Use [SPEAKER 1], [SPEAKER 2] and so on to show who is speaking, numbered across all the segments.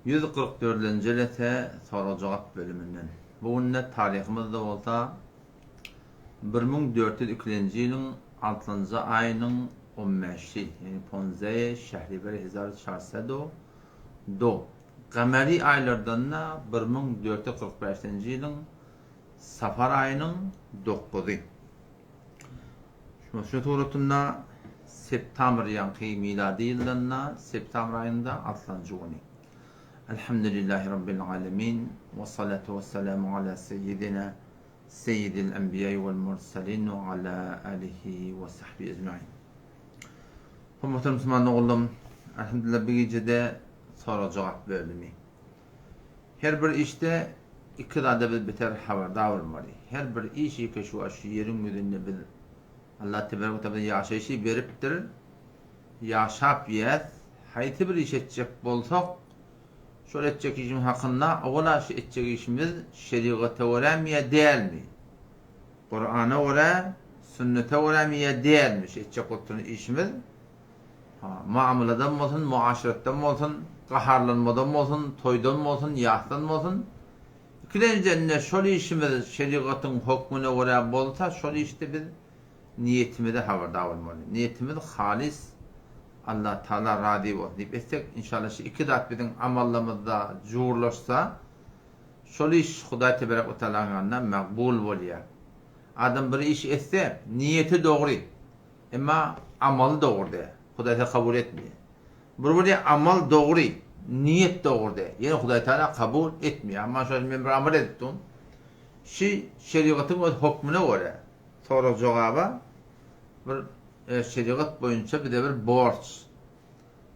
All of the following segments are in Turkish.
[SPEAKER 1] 144. lete soru cevap bölümünden. Bugün tarihimizde olsa 1402 yılın 6. ayının 15'i yani 15 Şehriberi 1402 Qamari aylardan da 1445 yılın Safar ayının 9'u. Şu tuğrutunda September yankı miladi yıllarına September ayında 6. günü. Elhamdülillahi Rabbil alemin ve salatu ve selamu ala seyyidina seyyidil enbiya'i vel mursalin ve ala alihi ve sahbihi ecma'in. Hürmetli Müslüman oğlum, elhamdülillah bir gecede soru cevap bölümü. Her bir işte iki tane bir biter haberdar olmalı. Her bir iş ki şu aşı yerin yüzünde bir Allah Tebarek ve Teala yaşayışı veriptir. Yaşap yet, hayti bir iş edecek bolsak, şöyle edecek işim hakkında, oğla edecek işimiz şeriata uğramiye değil mi? Kur'an'a uğra, sünnete uğramiye değil mi? Edecek olduğun işimiz, muameladan olsun, muaşiretten olsun, kaharlanmadan olsun, toydan olsun, yahtan olsun. İkinciden şöyle işimiz şeriatın hükmüne uğra bolsa, şöyle işte biz niyetimizi haberdar olmalı. Niyetimiz halis Allah Teala razı olsun deyip etsek inşallah şu iki dat bizim amallarımızda cuğurlaşsa şöyle iş Huday Tebarek ve Teala'nın yanında makbul oluyor. Adam bir iş etse niyeti doğru ama amalı doğru değil. Huday Teala kabul etmiyor. Böyle amal doğru, niyet doğru değil. Yani Huday Teala kabul etmiyor. Ama şöyle ben bir amel ettim. Şeriatın hükmüne göre soru cevabı bir şeriat boyunca bir de bir borç,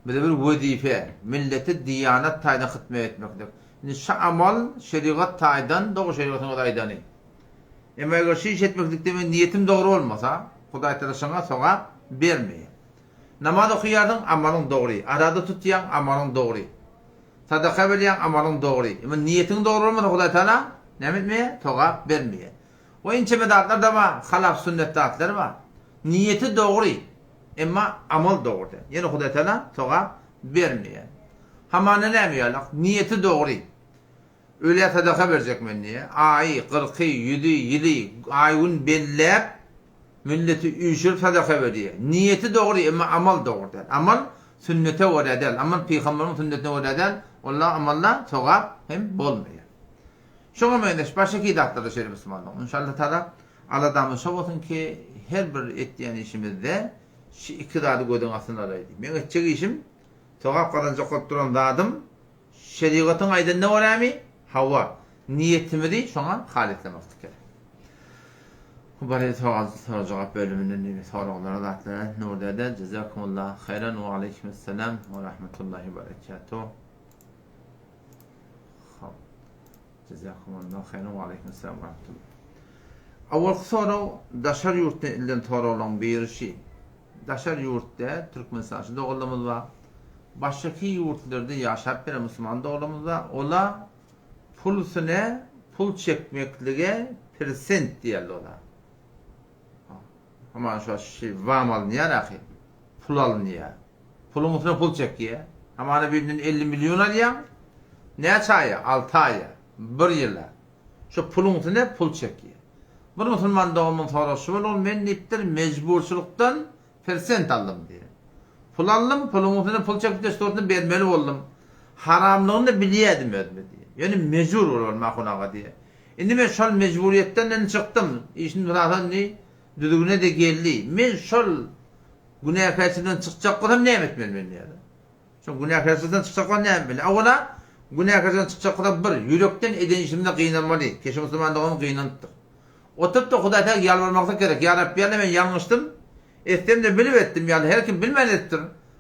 [SPEAKER 1] bir de bir vazife, milleti diyanet taydan hizmet etmektir. Yani şu amal şeriat taydan, doğru şeriatın odaydanı. Ama eğer şu iş etmeklikte benim niyetim doğru olmasa, Huday Teala sana sonra vermiyor. Namaz okuyardın, amalın doğru. Arada tutuyan, amalın doğru. Sadaka veriyen, amalın doğru. Ama niyetin doğru olmasa Huday Teala ne etmiyor? Sonra vermiyor. O inçemedatlar da var, halaf sünnet dağıtlar var. Niyeti doğru ama amal doğru değil. Yani Huday Teala sonra vermiyor. Hamana ne yapıyorlar? Niyeti doğru. Öyle sadaka verecek mi niye? Ayı, 40'ı, 100'ı, yılı, ayın bellep milleti üçür sadaka veriyor. Niyeti doğru ama amal doğru değil. Amal sünnete uğra değil. Amal peygamberin sünnetine uğra değil. Allah amalla sonra hem bolmuyor. Şuna meyleş, başka ki dağıtları şöyle Müslümanlar. İnşallah Teala Allah'tan olsun ki her bir ettiğin işimizde şu iktidarı koyduğun aslında araydı. Ben edecek işim, sokak karanca kopturan dağıdım, şeriatın aydın ne oramı? Hava. Niyetimi de şuna halitlemektik. Bu bari soru cevap bölümünün sorulara dağıtları. Nurda da cezakumullah hayran ve aleykümselam ve rahmetullahi ve berekatuhu. Cezakumullah hayran ve aleykümselam ve rahmetullah. Awal soru daşar yurtda ilden sorulan bir şey. Daşar yurtda Türkmenistan'da oğlumuz var. Başka yurtlarda yaşayıp bir Müslüman da oğlumuz var. Ola pulsune pul çekmeklige persent diyorlar ola. Ama şu şey vam alınıyor ahi. Pul alınıyor. Pulun üstüne pul çekiyor. Ama hani birinin 50 milyon alıyor. Ne çaya? 6 aya. 1 yıla. Şu pulun üstüne pul çekiyor. Bu Müslüman doğumun sorusu var. Ben niptir mecbursuluktan persent aldım diye. Pul aldım, pulun üstüne pul çekip de sorduğunu vermeli oldum. Haramlığını da biliyordum diye. Yani mecbur olmak ona diye. Şimdi ben şu mecburiyetten çıktım. İşin zaten ne? Düdüğüne de geldi. Ben şu günah karşısından çıkacak kadar ne etmeli ben diye. Şu günah karşısından çıkacak kadar ne etmeli? Avvala günah karşısından çıkacak kadar bir yürekten eden işimde kıynanmalı. Keşke Müslüman doğum kıynanıttır. Oturup da Huday Teala yalvarmakta gerek. Ya Rabbi ben yanlıştım. Ettim de bilip ettim yani. Her kim bilmelidir.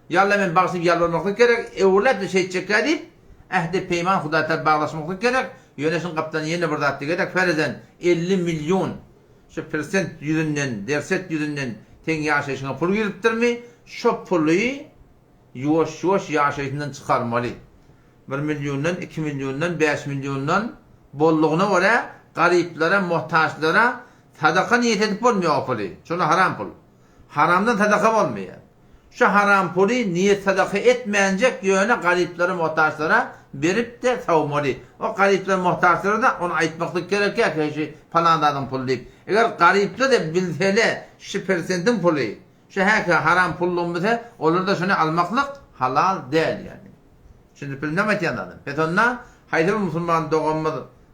[SPEAKER 1] Ya Allah ben bağışlayıp yalvarmakta gerek. Evlat bir şey çeker deyip ehde peyman Huday Teala bağlaşmakta gerek. Yönetim kaptanı yeni burada attı gerek. Ferizen 50 milyon şu persent yüzünden, derset yüzünden ten yaşayışına pul giriptir mi? Şu pulu yuvaş yuvaş yaşayışından çıkarmalı. 1 milyondan, 2 milyondan, 5 milyondan bolluğuna oraya gariplere, muhtaçlara sadaka niyet edip olmuyor o pulu. Şunu haram pul. Haramdan sadaka olmuyor. Şu haram pulu niyet sadaka etmeyecek yöne gariplere, muhtaçlara berip de savmaly. O garipler muhtaçları da onu aýtmaklyk gerek ki falan adam pul diýip. Eger garipler de bilsele şu %'in puly, şu häka haram pullum bise, olar da şunu almaklyk halal däl yani. Şimdi bilmem etýändim. Petonna haýdyr musulman dogammy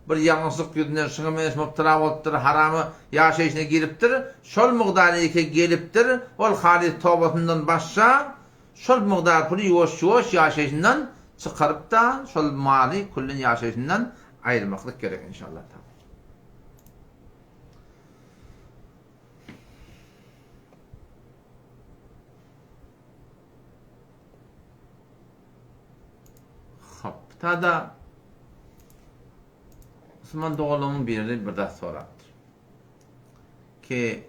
[SPEAKER 1] bir ýalňyşlyk ýüzünden şyňymy mubtala bolupdyr, haramy ýaşaýyşyna giripdir, şol mugdaryke gelipdir, ol halis tawbatyndan başga şol mugdar puly ýoş-ýoş ýaşaýyşyndan çykaryp da şol maly kullin ýaşaýyşyndan aýyrmaklyk gerek inşallah. Hop, tada Osman Doğulu'nun bir de soraktır. Ki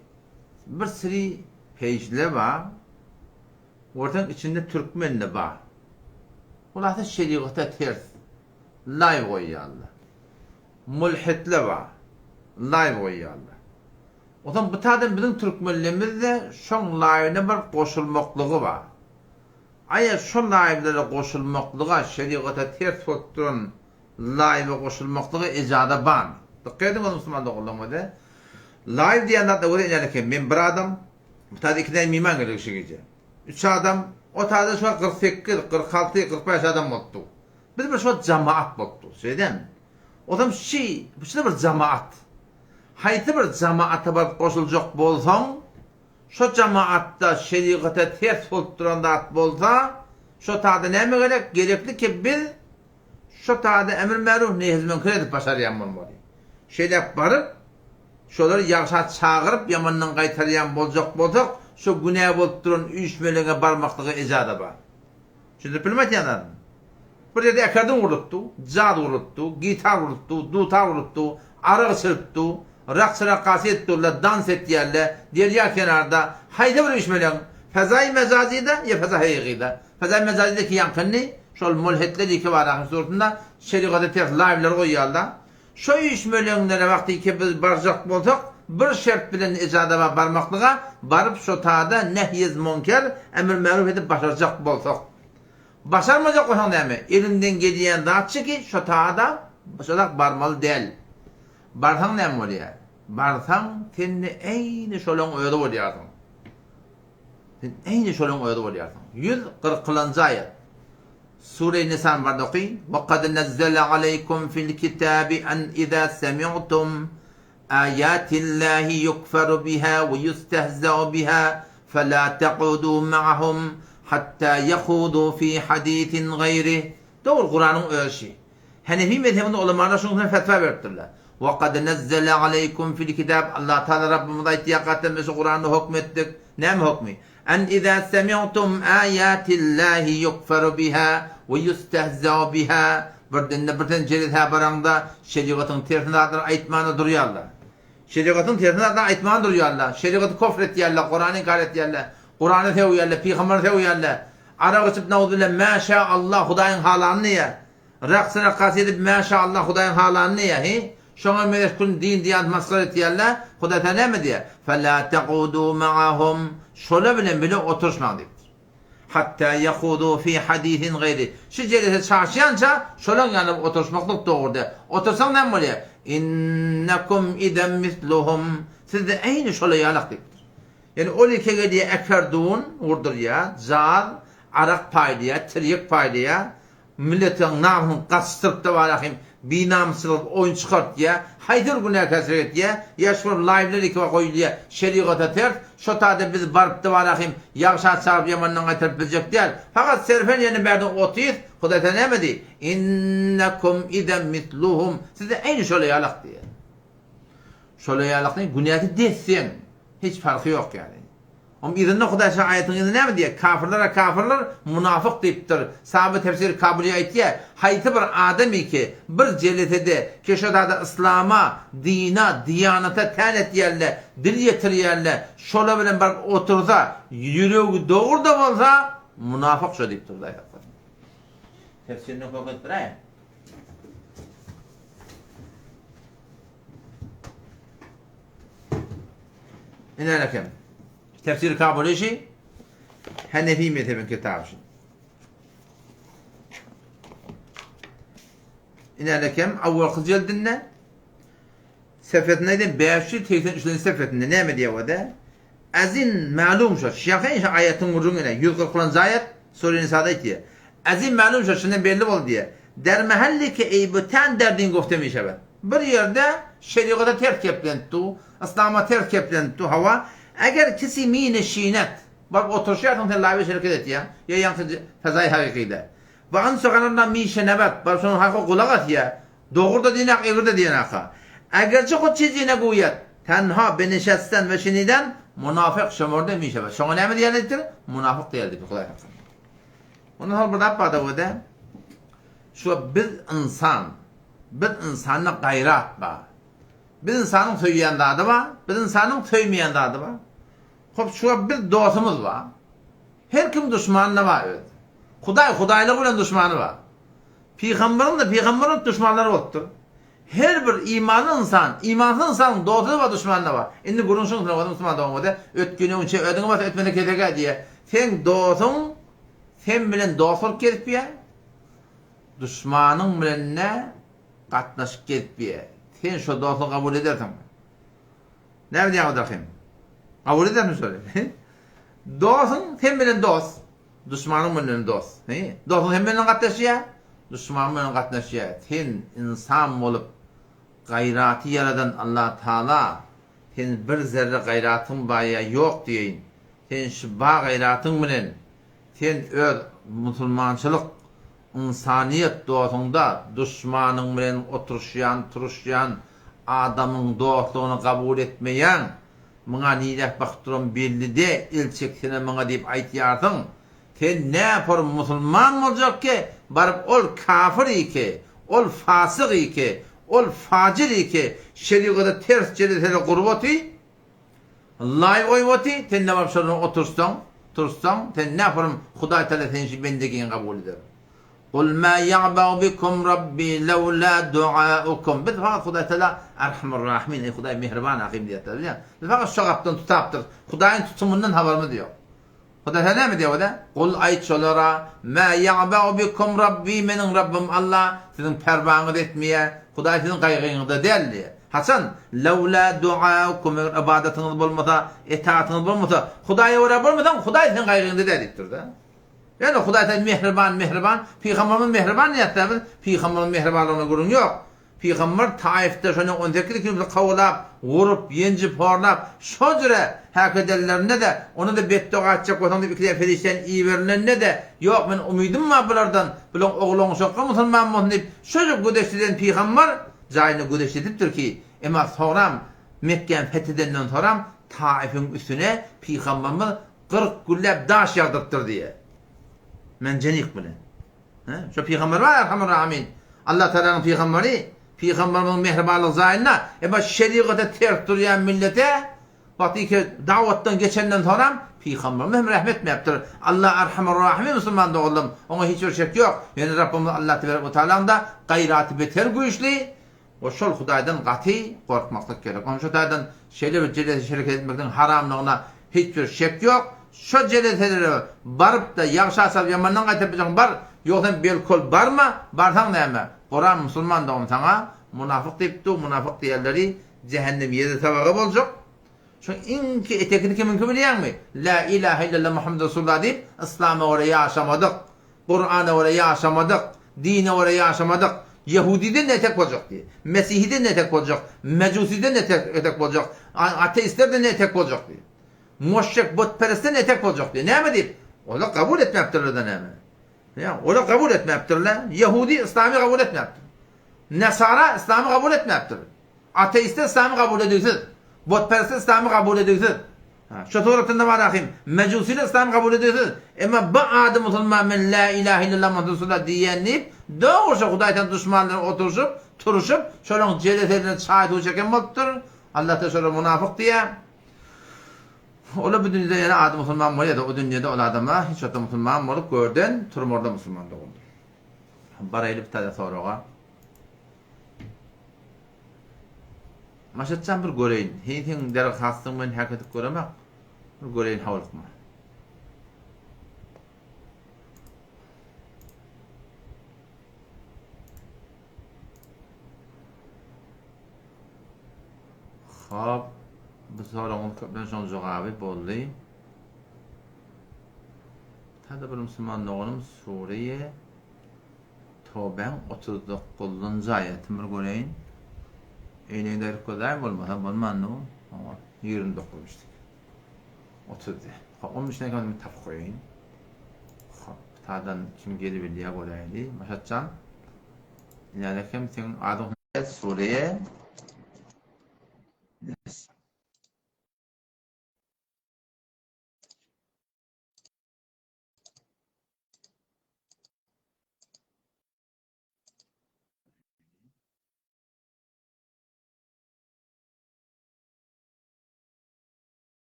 [SPEAKER 1] bir sürü pejle var, ortanın içinde Türkmenle var. Ulatı şeriata ters, live koyuyorlar. Mulhitle var, live koyuyorlar. O zaman bu tadan bizim Türkmenlerimizde şon live'ne bir koşulmaklığı var. Aya şu live'lere koşulmaklığa şeriata ters tutturan live koşulmaklığı icada ban. Dikkat edin Müslüman doğulamadı. Live diyenler de öyle yani ki men bir adam bu tadı 2 tane miman gerekçe. 3 adam o tadı şu 48, 46, 45 adam oldu. Biz bir şu cemaat oldu. Şeyden. O zaman bu bir cemaat. Hayti bir cemaata bir koşulacak bolsan, şu cemaatta şeriata ters tutturan da bolsa, şu tadı ne mi gerek? Gerekli ki biz şu taada emir ma'ruf nehy münker edip başarýan bolmaly. Şeýle barıp şolary ýagşa çağırıp yamandan gaýtarýan boljak bolsak, şu günah bolup duran üýüşmelege barmaklygy ejada bar. Şunu bilmek ýa-da. Bir ýerde ekerdin urupdy, jad urupdy, gitar urupdy, dutar urupdy, araq çırpdy, raqs qaset dans etýärler, derýa kenarda haýda bir üýüşmelege fezai mezazide ya fezai haýygida. Fezai mezazideki ýankyny şol mulhitler iki var ahir sortunda şeriata ters live'ler koyuyorlar. Şu iş mölönlere vakti ki biz barjak bolsak bir şert bilen icada barmaklığa barıp şu taada nehyez münker emir ma'ruf edip başaracak bolsak. Başarmayacak olsan değil mi? Elinden geliyen dağıtçı ki şu taada başarak barmalı değil. Barsan ne mi oluyor? Barsan tenni eyni şolun öyle oluyorsun. Sen eyni şolun öyle oluyorsun. 140. ayet. Sure-i Nisan bardoqi وَقَدْ نَزَّلَ عَلَيْكُمْ فِي الْكِتَابِ أَنْ إِذَا سَمِعْتُمْ آيَاتِ اللّٰهِ يُكْفَرُ بِهَا وَيُسْتَهْزَأُ بِهَا فَلَا تَقْعُدُوا مَعَهُمْ حَتَّى يَخُوضُوا فِي حَدِيثٍ غَيْرِهِ. Doğru Kur'an'ın ölçü. Hanefi mezhebinde olanlar şundan fetva verdiler. وَقَدْ نَزَّلَ عَلَيْكُمْ فِي الْكِتَابِ Allah Teala Rabbimiz ayet Kur'an'ı hükmettik. Ne mi hükmü? En izâ semî'tum âyâtillâhi yukferu biha ve yustehzâ biha. Birden cerit baranda şeriatın tersine aýtmany durýarlar. Şeriatın tersine aýtmany durýarlar. Şeriaty kofr etýärler, Kur'any inkar etýärler. Kur'any tewýärler, peýgamber tewýärler. Araq içip naudullah maşaallah Hudaýyň halanyny ýa. Raqsına qasidip maşaallah Hudaýyň halanyny ýa. Şoňa meşgul din diýen maslar etýärler. Huda täze näme diýär? Fela taqudu ma'ahum. Şola bilen bile oturuşmaň diýipdir. Hatta yaqudu fi hadisin gayri. Şu jelese çarşyança şolan ýanyp oturuşmaklyk dogurdy. Otursaň näme bolýar? Innakum idem misluhum. Siz de eýni şola ýalak diýipdir. Yani o likege diýe ekerdun urdurya, zar, arak paýdya, tiryek paýdya, milletin namyny gaçtyryp da barahim binamsılık oyun çıkart ya, haydır günah kesret ya, yaşfır live'ler iki koydu ya, şeriata ters, şu tadı biz barıp da varahim, yağşat çağırıp yamandan gaytırıp bilecek değil. Fakat serfen yani berden otuyuz, Huda tenemedi. İnnekum idem mitluhum. Size aynı şöyle yalak diye. Şöyle yalak diye, günahı desin. Hiç farkı yok yani. Ama izinle Huda ayetin izine mi diye? Kafirler münafık deyiptir. Sahabe tefsir kabulü ayet diye. Hayti bir ademi ki bir celetede keşadada İslam'a, dina, diyanata tenet yerle, dil yetir yerle, şöyle bilen bak otursa, yüreği doğru da olsa münafık şöyle deyiptir. Tefsirini kokuttur ha. İne lakem. Tefsir kabulü işi Hanefi mezhebin kitabı. inelekem awwalky jeldinne sefetinde 583 sefetinde näme diýewde? Azin ma'lum şo. Şahin ayetin urunine 140 ayet Sure Nisa'da diýer. Azin ma'lum şo şundan belli bol diýer. Der mahalliki eybutan derdin goftemiş evet. Bir yerde şeriata terk keplentu, İslam'a terk keplentu hava. Eğer kisi mine şinet, bak oturuşuyatın tellavi şirket et ya yankı fezai hakikide. Bakın sokanlardan mi şenebat, bak sonun hakkı kulagat ya. Doğurda dinak, evirde dinak. Eğer çok çizine guyet, tenha beneşesten ve şiniden münafık şömürde mi şebat. Şuna ne mi diyeliktir? Münafık diyeliktir. Onun hal burada yapmadı bu da. Şu bir insanın gayrat var. Bir insanın söyleyen adı var, bir insanın söylemeyen adı var. Hop şu bir dostumuz var. Her kim düşmanı var. Evet. Hudaylık bilen düşmanı var. Peygamberin düşmanları oldu. Her bir imanlı insan, imansız insanın dostu var, düşmanı var. Şimdi gurunşun sana o Müslüman doğmadı. Ötkünün içe ödünü var, ötmene ketege diye. Sen dostun, sen bilen dostluk ketpiye. Düşmanın bilen ne? Katnaşık ketpiye. Sen şu dostluğu kabul edersen. Ne mi diyeyim bakayım? Kabul eder mi söyle? Dostun sen bilen dost. Düşmanın bilen dost. Dostun sen bilen katnaşıya. Düşmanın bilen katnaşıya. Sen insan olup gayrati yaradan Allah Teala sen bir zerre gayratın baya yok diyeyin. Sen şu bağ gayratın bilen sen öz musulmançılık insaniyet dostunda düşmanın bilen turuşyan adamın dostluğunu kabul etmeyen bana nilek baktıran belli de ilçeksine bana deyip aytyarsın. Sen ne yapar musulman olacak ki barıp ol kafir iki, ol fasık iki, ol facir iki, şeriata ters ceretele kurbati Allah'ı oymati, sen ne var şunu otursan, sen ne yaparım Huday Teala seni bendekini kabul eder. قُلْ مَا يَعْبَعُ بِكُمْ رَبِّي لَوْلَا دُعَاءُكُمْ Bir fakat Huday Teala Erhamur Rahimin, ey Huday mehriban hakim diye tabi. Bir fakat şokaptan tutaptır. Hudayın tutumundan haber mi diyor? Huday Teala ne mi diyor o da? قُلْ ayt şolara مَا يَعْبَعُ بِكُمْ رَبِّي Menin Rabbim Allah sizin pervanı etmeye, Huday sizin kaygınızı da değil diye. Hasan, لَوْلَا دُعَاءُكُمْ ibadetiniz bulmasa, itaatiniz bulmasa, Huday'a uğra bulmadan Huday sizin kaygınızı dediktir de. Yani Huday Teala mehriban, Peygamberimiz mehriban niyetler, Peygamberimiz mehribanlığına gurun yok. Peygamber Taif'te şunu 18 kilometre kavulap, vurup, yencip, horlap, şocure hakikadellerine de, onu da beddua açacak olsan da ikide ferişten iyi verilenine de, yok ben umidim var bulardan, bulan oğlun şokka musulman mısın deyip, çocuk güdeşliden Peygamber, zayını güdeşlediptir ki, ama soram, Mekke'nin fethedenden soram, Taif'in üstüne Peygamberimiz 40 güllep daş yağdırttır diye. Men cenik bilen. Şu peygamber var Erhamur Rahimin. Allah Teala'nın peygamberi, peygamberin mehribanlık zayına, şeriata ters duruyan millete, bakti ki davettan geçenden sonra peygamberimiz rahmet mi yaptır? Allah Erhamur Rahimin Müslüman da oğlum. Ona hiçbir şek yok. Yani Rabbimiz Allah Teala'nın da gayratı beter güçlü. O şol Hudaydan qati korkmaklık gerek. Onun şu Hudaydan şeyler celete şirket etmekten haramlığına hiçbir şek yok. Şu celetelere barıp da yaxşı asab yamandan qaytapacağın bar, yoktan belkol barma, barsan näme? Kur'an Müslüman da onu sana münafık deyipti, münafık diýerleri cehennem yerde tabaga boljak. Şu inki etekini kimin bilýärmi? La ilahe illallah Muhammed Resulullah deyip İslam'a oraya yaşamadık, Kur'an'a oraya yaşamadık, dine oraya yaşamadık. Yahudiden etek boljak diye, Mesihiden etek boljak, Mecusiden etek boljak, ateistlerden etek boljak diye. Moşşek botperestten etek olacak diye. Ne mi deyip? O da kabul etmeyaptırlar da ne mi? Ya, o da kabul etmeyaptırlar. Yahudi İslam'ı kabul etmeyaptır. Nesara İslam'ı kabul etmeyaptır. Ateistler İslam'ı kabul ediyorsun. Botperestler İslam'ı kabul ediyorsun. Şu tuğratında var akım. Mecusiler İslam'ı kabul ediyorsun. Ama bu adı Müslüman men la ilahe illallah Muhammed Resulullah diyenleyip doğruca Huday'tan düşmanları oturuşup, turuşup, şöyle celetlerine şahit olacak mıdır? Allah da şöyle münafık diye. Ola bu dünyada yana adı Müslüman mı ya da o dünyada ola adama hiç ota Müslüman olup gördün, turum orada Müslüman da oldu. Baraylı bir tane soruğa. Maşatcan bir göreyin. Heytin derek hastın ben hakikat göremek. Bir göreyin havalık mı? Hop, bu soruň köpden soň jogaby boldy. Tada bir musulman oğlum Suriye Tövben 39-njy aýaty bir göreýin. Eýnede kadar bolmasa bolmandy. 29 işte. 30. Onun içine kaldım tap koyayım. Tadan kim geri bildiğe göreýdi. Maşatcan. Yani kim sen adım Suriye.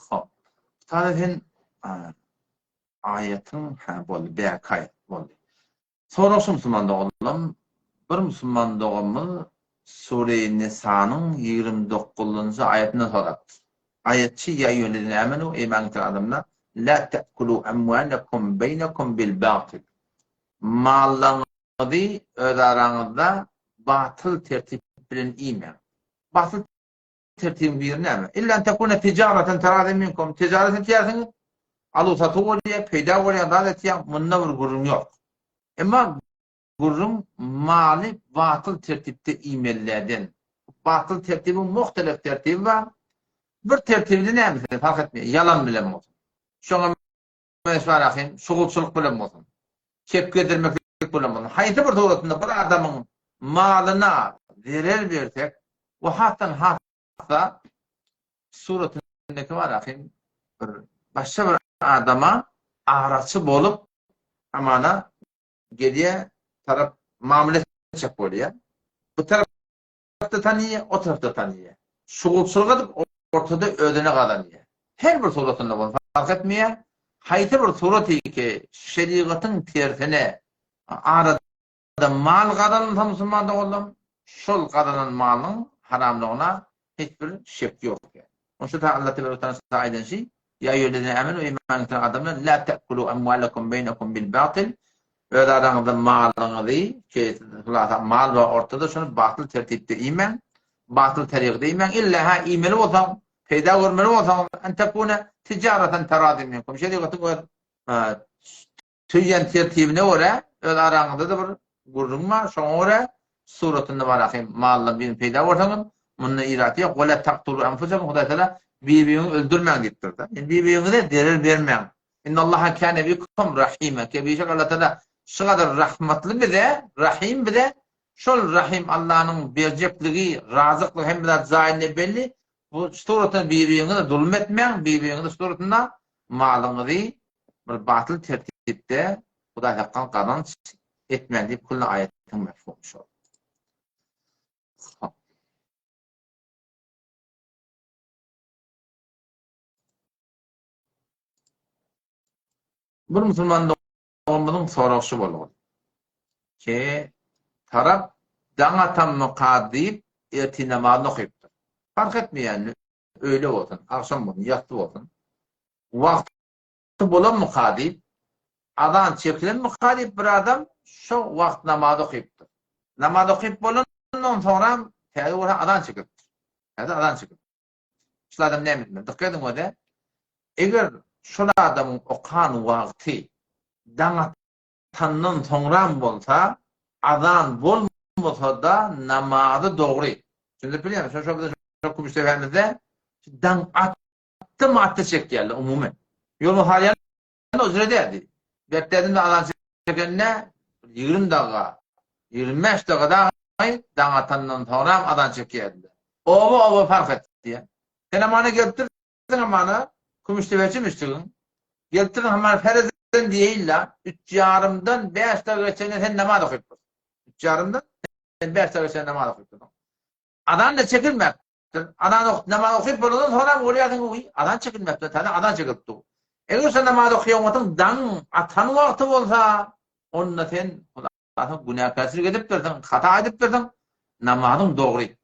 [SPEAKER 1] Hop. Tadan ayetin boldy, bir ayet boldy. Soraşym Müslüman oğlum, bir Müslüman oğlumy Sure-i Nisa'nın 29-njy ayetinä soratdy. Ayetçi ya eyyühellezine amenu iman eden adamlar la ta'kulu amwalakum beynakum bil batil. Mallarınızı öz aranızda batıl tertip bilen iman. Batıl tertibin bir näme? İlla tekune ticareten teradin minkum. Ticaretin tiyarsınız. Alu satı oluyor, peyda oluyor, davet ya, bununla bir gurum yok. Ama gurum mali batıl tertipte imellerden. Batıl tertibin muhtelif tertibi var. Bir tertibinde näme? Fark etmiyor. Yalan bilen bolsun. Şoňa mesvarakyn, şugulçylyk bilen bolsun. Çek gedirmeklik bilen bolsun. Haýsy bir dowlatynda bir adamyň malyna zerer bersek, o hatta suratyndaky barakyn bir başga bir adama araçy bolup amana geriye taraf muamele çap bolýar. Bu tarafta tanıýar, o tarafta tanıýar. Şugulçylyk edip ortada ödene kazanýar. Her bir suratynda bol fark etmeýär. Haýsy bir suraty ki şeriatyň tersine arada mal kazanýan Müslüman oğlum, şol kazanan malyň haramlygyna hiç bir şek ýok. Oşa da Allah Teala taala aýdan şey, ya eyyühellezine amenu iman eden adamlar la ta'kulu amwalakum beynakum bil batil. Öz aranızda malyňyzy, ki mal we ortada şonu batıl tertipde iman, batıl terikde iman illa ha imeli bolsaň, peýda görmeli bolsaň, en tekune ticareten teradin minkum. Şeriatyň tüýen tertibine göre öz araňyzda da bir gurum var, şoňa göre suratynda barakyn mallar bilen peýda bolsaň, munna irati ýok. Wala taqtulu anfusakum. Hudaý taala birbirinizi öldürmeň diýipdir. Yani birbirinize derer bermeň. İnnallaha kâne bikum rahîme. Kebîşek Allah taala şu kadar rahmatly bize, rahim bize. Şol rahim Allah'ın berjekligi, razyklygy hem bilen zaýyny belli. Bu suratyn birbirinize zulm etmeň, birbirinize suratynda malyňyzy bir batıl tertipde Hudaý hakdan kazanç etmeň diýip kullu ayetin mefhumy şol. Bir Müslüman oğlumyň soraşy bolýar. Ki tarap daňatan muqaddip erti namazyny okypdyr. Fark etmeýär, öýle bolsun, akşam bolsun, ýatdy bolsun. Wagty bolan muqaddip, adan çekilen muqaddip bir adam şo wagt namazy okypdyr. Namaz okyp bolandan soňra täze adan çekipdir. Täze adan çekip. Şu adam näme? Dikkat edin öde. Eger şol adamyň okan wagty daňatandan soňra bolsa, adan bolmasa da namazy dogry. Şimdi bilýär, şo kumuştebämizde daňatdy çekýärler umumy. Ýolu halyan özür edýärdi. Bekledin de adan çekenne 20 daga, 25 daga daňatandan soňra adan çekýärdi. Oba fark etdi. Sen amana geldirdin amana kumuştebeçi müstügün. Geldirdin amana ferezden diýilla 3,5dan 5 daga geçene sen namaz okypdyň. 3,5dan 5 daga geçene namaz okypdyň. Adan da çekilmekdir. Adan namaz okyp bolandan soňra bolýardyň, adan çekilmekdir. Taňa adan çekipdi. Eger sen namaz okýanwatyň daň atan wagty bolsa, onda sen Allah'a günahkarçylyk edipdirdiň, hata edipdirdiň, namazyň dogry.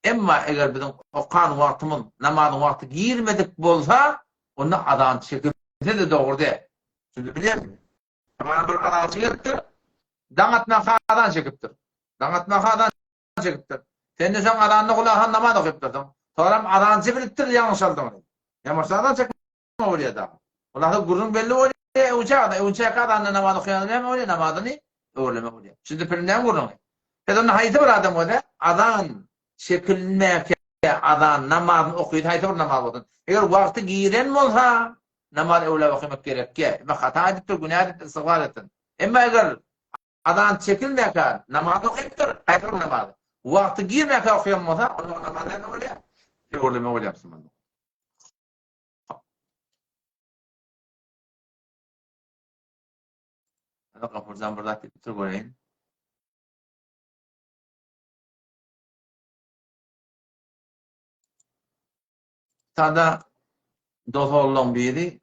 [SPEAKER 1] Emma eger biziň okan wagtymyz namazyň wagty girmedik bolsa, onda adan çekilse de dogry. Şimdi bilýärmi? Tamam bir adan çekipdir. Daňatmakadan çekipdir. Daňatmakadan çekipdir. Sen de sen adanny gulahan namaz okyp durdun. Toram adançy bilipdir ýalňyş aldyň. Ýamaşdan çekip bolýar da. Ular gurrun belli bolýar. Uçak adanny namaz okýan näme bolýar namazyny? Öwreleme bolýar. Şimdi pirinden gurrun. Pedon haýdy bir adam bolýar. Adan çekilmäke adan namaz okyp haýdy bir namaz bolýar. Eger wagty giren bolsa namaz öwle okuymak gerekki. Ve hata edip de günah edip istiğfar ettin. Emma eger adan çekilmäke namaz okypdyr, haýdy namaz. Wagty girmäke okyan bolsa, o namaz näme bolýar? Öwreleme bolýar. Kapırzan burada bitir göreyim. Tada dozollun biri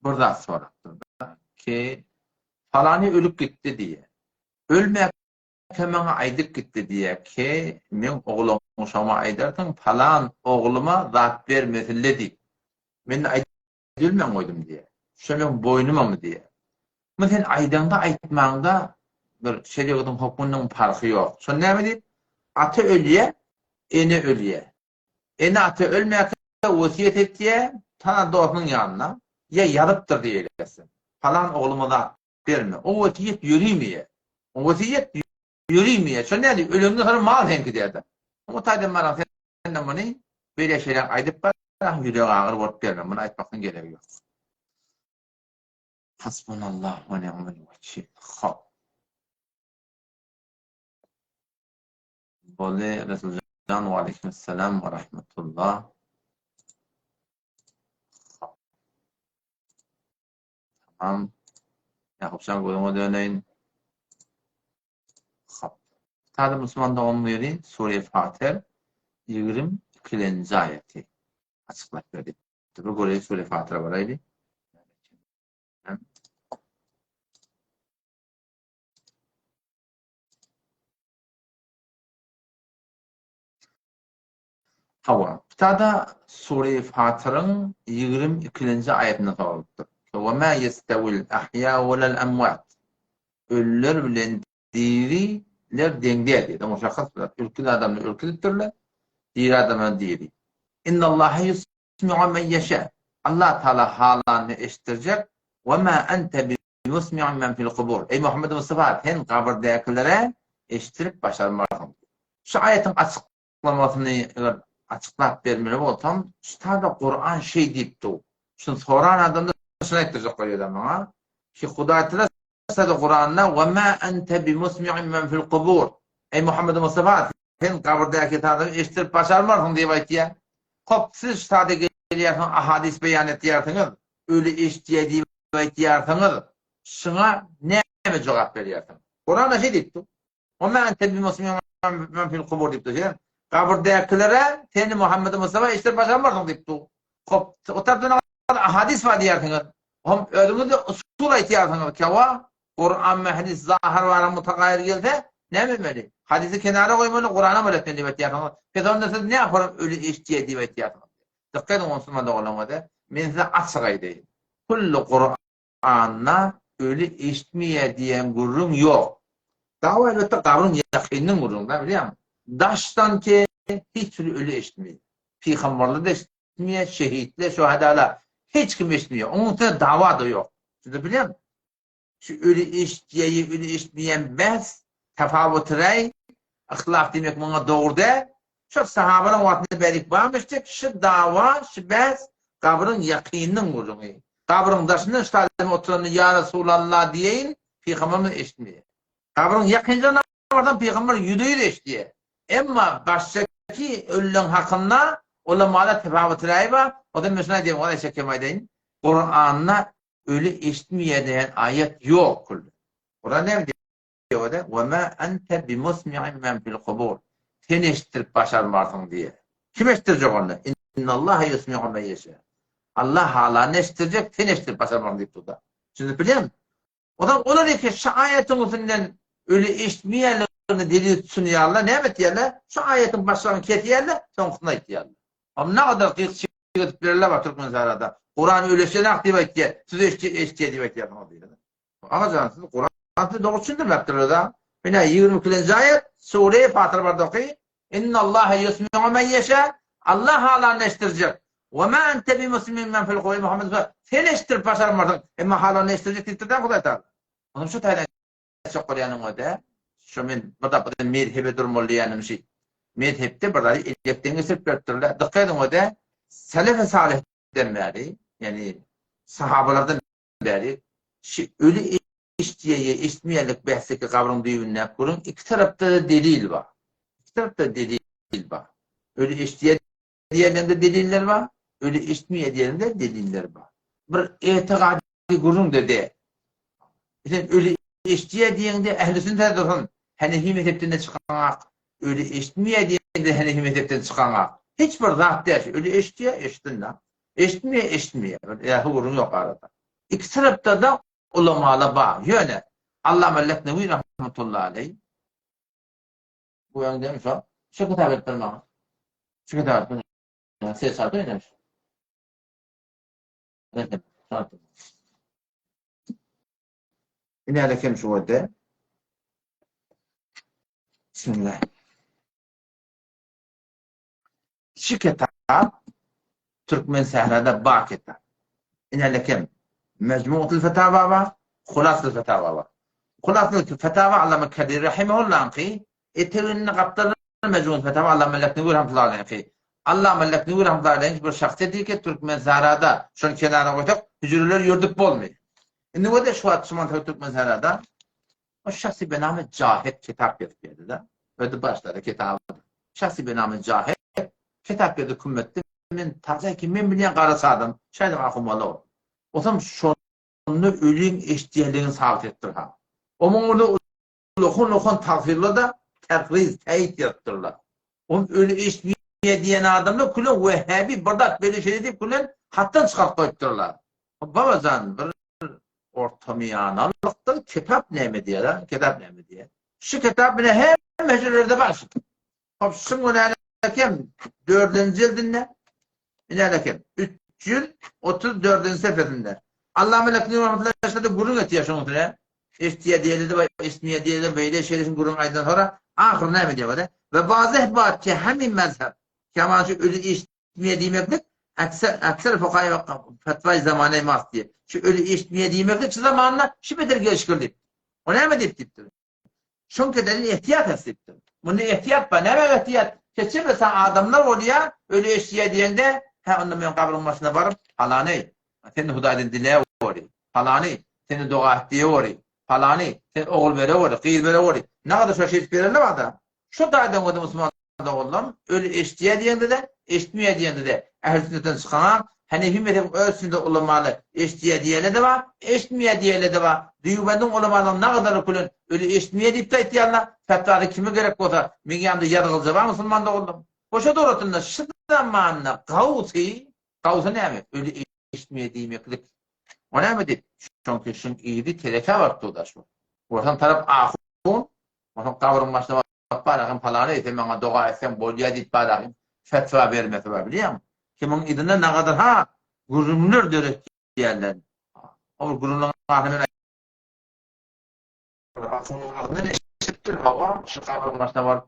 [SPEAKER 1] burada soraktır ki falani ölüp gitti diye. Ölmek hemen aydık gitti diye ki men oğlum şama aydartın falan oğluma zat vermesille deyip. Men aydılmen koydum diye. Şöyle boynuma mı diye. Mesela aydanda aytmağında bir şeriatın hukmunun farkı yok. Sonra ne mi? Atı ölüye, eni ölüye. Eni atı ölmeyeke vasiyet ettiye tana doğrunun yanına ya yarıptır diye eylesin. Falan oğluma da verme. O vasiyet yürümeye. O vasiyet yürümeye. Sonra ne diyor? Ölümden sonra mal henki derdi. Ama tayyip bana senden bunu böyle şeyler aydıp bana yüreğe ağır vurup verme. Bunu aytmakın gereği yok. Hasbunallah ve ni'mel vekil. Bolê Resulcan ve aleykümselam ve rahmetullah. Tamam. Yakupcan koyuma döneyin. Tadı Müslüman'da onun yeri Sure-i Fatih 22. ayeti açıklak verdi. Bu göre Sure-i Fatih'e varaydı. Hava. Tada Sure-i Fatih'in 22. ayetine soruldu. وَمَا يَسْتَوِ الْأَحْيَا وَلَا الْأَمْوَاتِ Ölüler bilen diriler dengde dedi. Muşakkat bilir. Ülkülü adamla ülkülüdürler. Diri adamla diri. اِنَّ اللّٰهَ يُسْمِعُ مَنْ يَشَاءُ Allah Teala halanı eşitirecek. وَمَا أَنْتَ بِمُسْمِعٍ مَنْ فِي الْقُبُورِ Ey Muhammed Mustafa sen kabırdakilere eşitirip başarmalısın. Şu ayetin açıklamasını açıklayıp vermeli olsam, işte Kur'an şey deyip de şunu soran adamda şuna ettirecek koyuyor bana. Ki Huda Teala Kur'an'da وَمَا أَنْتَ بِمُسْمِعٍ مَنْ فِي الْقُبُورِ Ey Muhammed Mustafa sen kabırdaki adamı eşitirip başarmalısın diye bakıyor. Hop siz sadece geliyorsunuz, ahadis beyan ediyorsunuz, öyle iştiye diye ediyorsunuz, şuna ne mi cevap veriyorsunuz? Kur'an'da şey deyip de وَمَا أَنْتَ بِمُسْمِعٍ مَنْ فِي الْقُبُورِ deyip de kabırdakilere seni Muhammed Mustafa eşitirip başarmalısın deyip de hop o taraftan hadis var diyorsunuz. Hop önümüzde usul ihtiyaçınız ki o Kur'an ve hadis zahir ve mutakayir gelse ne bilmeli? Hadisi kenara koymalı, Kur'an'a mı öğretmeli ihtiyaçınız? Peki onda siz ne yaparım öyle işçiye diye ihtiyaçınız? Dikkat edin Müslüman'da olamadı. Ben size açık değil. Kullu Kur'an'la öyle işitmeye diyen gurrum yok. Daha elbette kavrun yakinin gurrum da biliyor musun? Daştan ki hiç türlü öyle işitmiyor. Peygamberler de işitmiyor, şehitler, şuhadalar. Hiç kim işitmiyor. Onun için dava da yok. Siz biliyor musun? Şu öyle işitmeyi, öyle işitmeyen bez, tefavut rey, ahlak demek bana doğru değil. Şu sahabenin vaktinde berik varmıştık. Şu dava, şu bez, kabrın yakinin gurrumu. Kabrın daşında şu talim oturanı ya Resulallah diyeyin, Peygamber'in işitmiyor. Kabrın yakınca oradan Peygamber yüdüğü de işitiyor. Ama baştaki ölülen hakkında ulemada tefavut rey var. O da mesela diyeyim, o da çekemeye deyin. Kur'an'la öyle işitmeye diyen ayet yok. Orada ne diyor o da? وَمَا أَنْتَ بِمُسْمِعٍ مَنْ فِي الْقُبُورِ Sen eşittirip başarmarsın diye. Kim eşittirecek onu? اِنَّ اللّٰهَ يُسْمِعُ مَنْ يَشَاءُ Allah halanı eşittirecek, sen eşittirip başarmarsın deyip burada. Şimdi biliyor musun? O da olur ki şu ayetin üstünden öyle işitmeyenlerini delil sunuyorlar. Ne evet yerler? Şu ayetin başlarını kesiyorlar, sonrasında ihtiyarlar. Ama ne kadar kıyık çıkıp verirler var Türk mezarada. Kur'an öyle şeyler aktif ediyor. Siz eşitliğe diye bekliyorsunuz. Anlayacaksınız. Kur'an Fatih doğrusundur baktırır da. Bina 22. ayet Sure-i Fatır bardoki İnna Allahe yusmi'u men yeşâ Allah halanı eştirecek. Ve ma ente bi muslimin men fil kuvve Muhammed sen eştir başarım vardır. Ama halanı eştirecek titreden Huday Teala. Onun şu taylan çok koruyanın o da. Şu min burada mezhebe durmalı yani şey. Mezhepte burada elektriğini sırf götürürler. Dikkat edin o da selef-i salih'den beri yani sahabalardan beri ölü iştiyeye, iştmiyelik bahseki kavram düğününe kurun. İki tarafta da delil var. İki tarafta delil var. Ölü iştiye diyenlerinde deliller var. Ölü iştmiye diyenlerinde deliller var. Bir etikadi kurun dedi. Ölü iştiye diyeninde ehl-i sünnet olsun. Hanefi mezhepten çıkan ölü iştmiye diyeninde Hanefi mezhepten çıkan hiçbir zat değil. Ölü iştiye iştinler. Eşitmiye. Yani hurun yok arada. İki tarafta da ulamalı bağ. Yöne. Allah Leknevi rahmetullahi aleyh. Bu yönde demiş o. Şu kitap ettirme. Şu kitap ettirme. Ses sardı ne demiş? Ne demiş? Sardı. Yine alekem şu vade. Bismillah. Şu kitap Türkmen Sehra'da bağ kitap. Yine alekem Mecmu'tul Fetava var. Hulasıl Fetava var. Hulasıl Fetava Allame Kadir Rahimahullah ki etevinini kaptırır Mecmu'tul Fetava Allame Leknevi rahmetullahi aleyh ki Allame Leknevi rahmetullahi aleyh bir şahs dedi ki Türkmen Sehra'da şunun kenarına koyduk hücreler yurduk bolmuyor. Şimdi o da şu an Türkmen Sehra'da o şahsi benamı Cahit kitap yazıyordu da. Ödü başları kitabı. Şahsi benamı Cahit kitap yazdı kümmetti. Men taze ki men bilen qarasadım. Şayda akumalı o. O zaman şunu ölün eşdiyeliğini sabit ettir ha. Onun orada lokun takfirle da terhriz, teyit yaptırlar. Onun ölü eşdiye diyen adamla kulun vehhabi bardak böyle şey deyip kulun hattan çıkart koyutturlar. Babazan bir ortamiyanalıkta kitap ne mi diye lan? Kitap ne mi diye. Şu kitap bile hem meşhurlarda başladı. Şunu ne hakem 4. cildinde ne hakem 334. seferde. Allah melekleri rahmetullah gurun etiyor şunu ne? İstiye diyelim de ismiye diyelim böyle şeylerin gurun aydan sonra ahir ne mi diyor da? Ve bazı ehbat ki hemin mezhep kemancı ölü ismiye demektir. Akser fukaya fetva zamanı mas diye. Şu ölü ismiye demektir. Şu zamanla şu bedir geçkirdi. O ne mi diptir? Çünkü delil ihtiyat esiptir. Bunu ihtiyat var. Ne mi ihtiyat? Keçir mesela adamlar oluyor ölü ismiye diyende ha onun men kabrin başına varıp halani seni Huday'dan dinleye ori. Halani seni dua ettiği ori. Halani sen oğul vere ori. Kıyır vere ori. Ne kadar şu şey verirler var da. Şu daydan o da Müslüman'da oğlum. Öyle eştiye diyende de eşitmeye diyende de ehl-i sünnetten çıkan Hanefi mezhep ölçüsünde ulamalı eştiye diyele de var. Eşitmeye diyele de var. Düyübendin ulamalı ne kadar kulun öyle eşitmeye deyip de ihtiyarlar. Fetvada kimi gerek olsa min yanında yargılca var Müslüman'da oğlum. Boşa doğrultunda şu zamanla kavsi ne mi? Öyle eşitmeye demeklik. O ne mi deyip? Çünkü şun iyiydi teleke var da şu. Orhan taraf ahun. Orhan kavrun başına bakparağın falanı ete bana dua etsem bolya deyip barağın fetva vermesi var biliyor musun? Kimin idinde ne kadar ha gurumlar dörek diyenler. O gurumların ahının ahının eşittir hava şu kavrun başına var.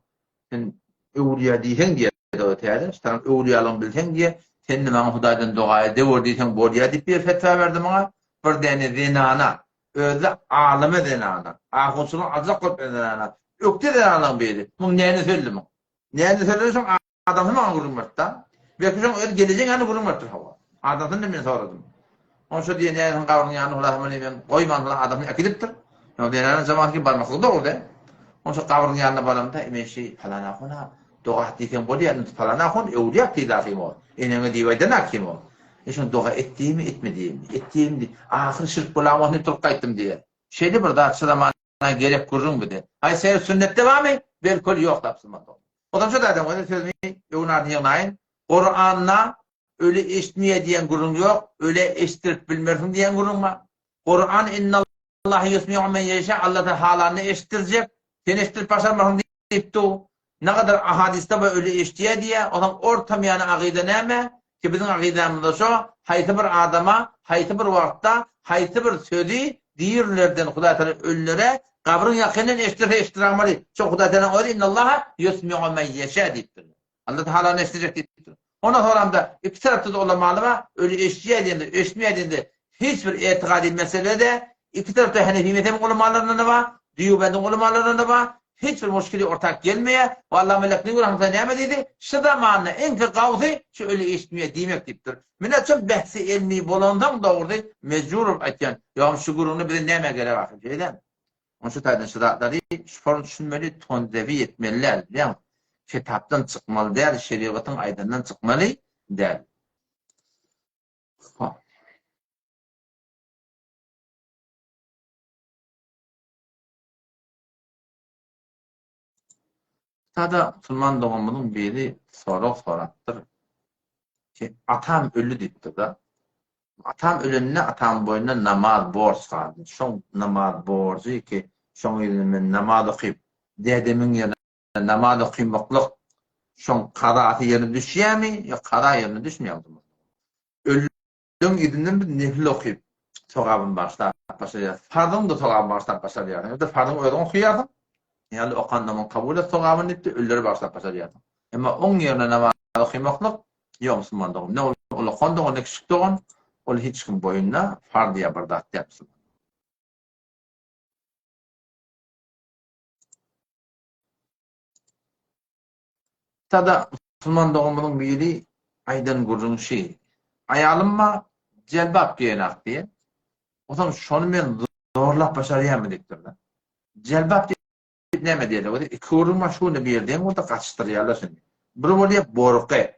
[SPEAKER 1] Sen evliya diysen diye de öteydi. Sen evliyalığını bilsen diye sen de bana Huday'dan dua ediyor diysen bolya deyip bir fetva verdi bana. Bir dene zinana. Öyle alime zinana. Ahunsunun azak kopya zinana. Ökte zinana biri. Bunun neyini söyledim? Neyini söylüyorsan adamın bana vurulmakta. Belki sen öyle geleceksin hani vurulmaktır hava. Adamın da ben sordum. Onun şu diye neyini kavrının yanına ulaşmanı ben koyman falan adamın akidiptir. O diyenin zaman ki barmaklık da orada. Onun şu kavrının yanına bağlamda emin şey falan akuna. Doğa diyken bu diye falan akun evliyak değil akım o. Enine divaydan akım o. Eşin dua ettiğimi etmediğimi, ettiğimi ahir şirk bulamahını turka ettim diye. Şeyde burada açılamana gerek kurun bir de. Hay seyir sünnette var mı? Belkol yok da apsılmadı. O da şu da adam, o da sözünü yoğunardın yanayın. Kur'an'la öyle eşitmeye diyen kurun yok, öyle eşittirip bilmersin diyen kurun var. Kur'an innallâhi yusmi'u men yeşâ, Allah'ın halanını eşittirecek. Sen eşittirip başarmasın deyip de o. Ne kadar ahadiste böyle eşitmeye diye, o zaman ortam yani akide neyme? Ki bizim akidemizde şu, hayti bir adama, hayti bir vakta, hayti bir sözü Diýerlerden Hudaý Teala öllere kabryň ýakynyn eşdirmeli. Şu Hudaý Teala öýdi innallaha yusmi'u men yeşâ diýipdir. Allah Teala eşdirjek diýipdir. Ona soramda iki tarapda da ulamalar öyle eşdiýärdi, eşitmeýärdi. Hiç bir etiqadi meselede iki tarafta Hanefi mezhebi ulamalarından da var, Diyubendin ulamalarından da var. Hiçbir müşkili ortak gelmeye. Vallahi melekni rahmetine näme diýdi? Şu zamanla enki gawzy şu öyle eşitmeýär diýmek diýipdir. Mene çok bahsi ilmi bolandan dogry mezjur aýtýan. Ýa şu guruny bir näme gerek wagt diýdim. Onu şu taýdan şuratları şu form düşünmeli, tondevi etmeliler. Ýa kitapdan çykmaly däl, şeriatyň aýdyndan çykmaly däl. Tada Müslüman doğumunun biri soraktır ki atam ölü diýipdir da. Atam ölünne atam boyuna namaz borç kaldı. Şoň namaz borcu ki şoň ýerine namaz okyp dedemin ýerine namaz okymoklyk şoň qadaty ýerine düşýärmi ýa qada ýerine düşmeýärmi? Ölüň gidinden bir nefil okyp sogabyn başlap başlaýar. Fardyň da sogabyn başlap başlaýar. Ýa-da fardyň öýden okuyýardy. Yani o kandaman kabul et soğamın etti, ölleri başlayıp başlayıp. Ama on yerine ne var okuymaklık, yok Müslüman doğum. Ne olur kandaman eksik doğum, ol hiç kim boyunla fardiye bardat yapsın. Tada Müslüman doğumunun biri aydan gurrun şey. Ayalımma celbap giyenak diye. O zaman şonu ben zorlap başarıyam ediktir de. Celbap näme diýerler? O kurulma şunu berdiň, o da gaçdyrýarlar şimdi. Bir bolýa borqy.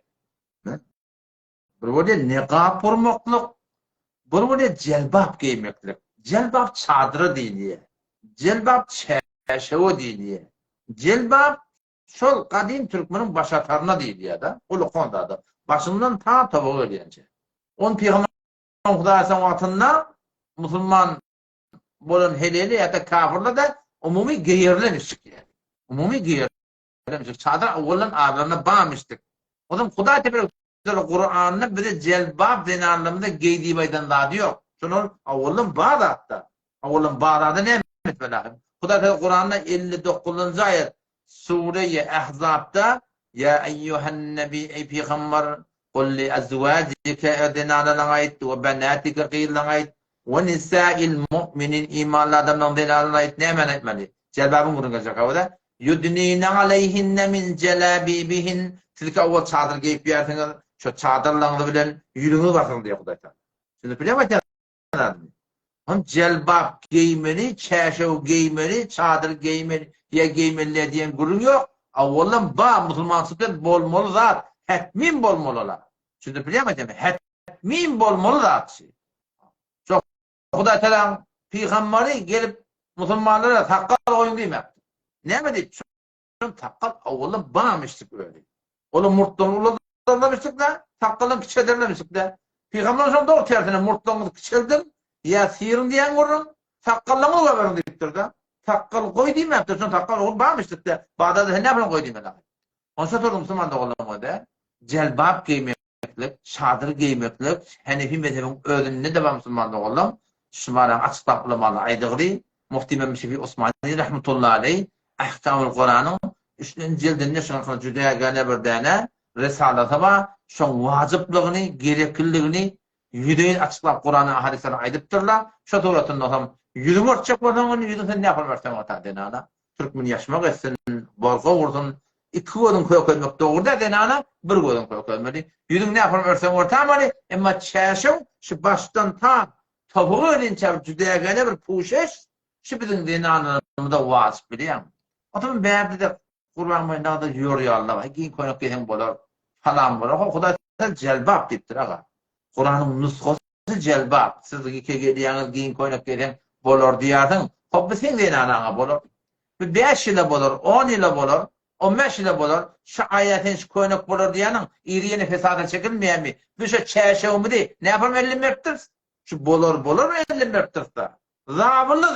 [SPEAKER 1] Bir bolýa niqab urmaklyk, bir bolýa jelbap giýmeklik. Jelbap çadyry diýilýär. Jelbap çäşewe diýilýär. Jelbap şol gadim türkmeniň başatarına diýilýär da. Ol konda da. Başyndan ta tabaga gelýänçe. On Peygamber Hudaýa wagtynda musulman bolan heleli ýa-da kafirler da umumi giyerlemiştik yani. Umumi giyerlemiştik. Çadır awwalan ağlarına bağmıştık. O zaman Hudaý Teala Kur'an'da bir de celbab denen anlamda giydiği baydan dadı yok. Şunu awwalan bağda hatta. Awwalan bağda ne etmeler? Hudaý Teala Kur'an'da 59. ayet Sure-i Ahzab'da ya eyyuhen nebi ey peygamber kul li azwajike edinana ayet ve benatika qiylan ayet ve nisa'il mu'minin imanlı adamdan delalan ayet ne hemen etmeli? Celbabın kurulacak havada. Yudnine aleyhinne min celabibihin. Tilki avval çadır giyip yersiniz. Şu çadırlarını bilen yürünü bakın diye Hudaý Teala. Şimdi bilemez ya. Celbab giymeli, çeşev giymeli, çadır giymeli, ya giymeliler diyen kurun yok. Avvalın ba musulmansızlık bolmalı zat. Hetmin bolmalılar. Şimdi bilemez ya. Hetmin bolmalı zat. Hudaý Teala peygamberi gelip musulmanlara takkal oyun diýmekdi. Näme diýip? Şu takkal awwalan bağmışdyk öyle. Onu murtlanmışdyk da, takkalın kiçeldirmişdik de. Peygamber şonu doğru tersine murtlanmışdyk kiçeldim. Ya sirin diýen gurun, takkallyňy gaberin diýipdir da. Takkal goý diýmekdi, şonu takkal ol bağmışdyk da. Bagda da näme bilen goý diýmeli. Onsa torun musulman da golanmada, celbab giymeklik, çadyr giymeklik, Hanefi mezhebiň özünde de musulman da golan. Şumaran açıklap ulamalar aýdygy Mufti Memşefi Osmani rahmetullahi aleyh Ahkamul Kur'an'ın 3. cildinde şoňa juda gane bir däne risalata bar. Şoň wajipligyny, gerekliligini ýüdeýin açıklap Kur'any hadisleri aýdypdyrlar. Şo dowlatynda ham ýüzüň örtjek bolsaň, ýüzüň sen näme bersen ata denana. Türkmen ýaşmak etsin, borga wursun, iki gözüň köýmek dogry da denana, bir gözüň köýmeli. Ýüzüň näme bersen ortamany, emma çäşew şu başdan ta tabuğu öğrenince cüdeye gene bir puşeş, şu bizim dini anlamda vaaz biliyem. O zaman beyerde de kurban boyunda da yoruyor Allah. Giyin koynak gelen bolar falan bolar. Hudaý Teala celbab deyipdir ağa. Kur'an'ın nuskası celbab. Siz iki geliyorsunuz giyin koynak gelen bolar diyardın. Hop sen dini anana bolar. 5 ile bolar, 10 ile bolar, 15 ile bolar. Şu ayetin şu koynak bolar diyanın iriyeni fesada çekilmeyen mi? Bir şu çeşeğimi de ne yapalım 50 metre? Şu bolar 50 metrede. Zabıllı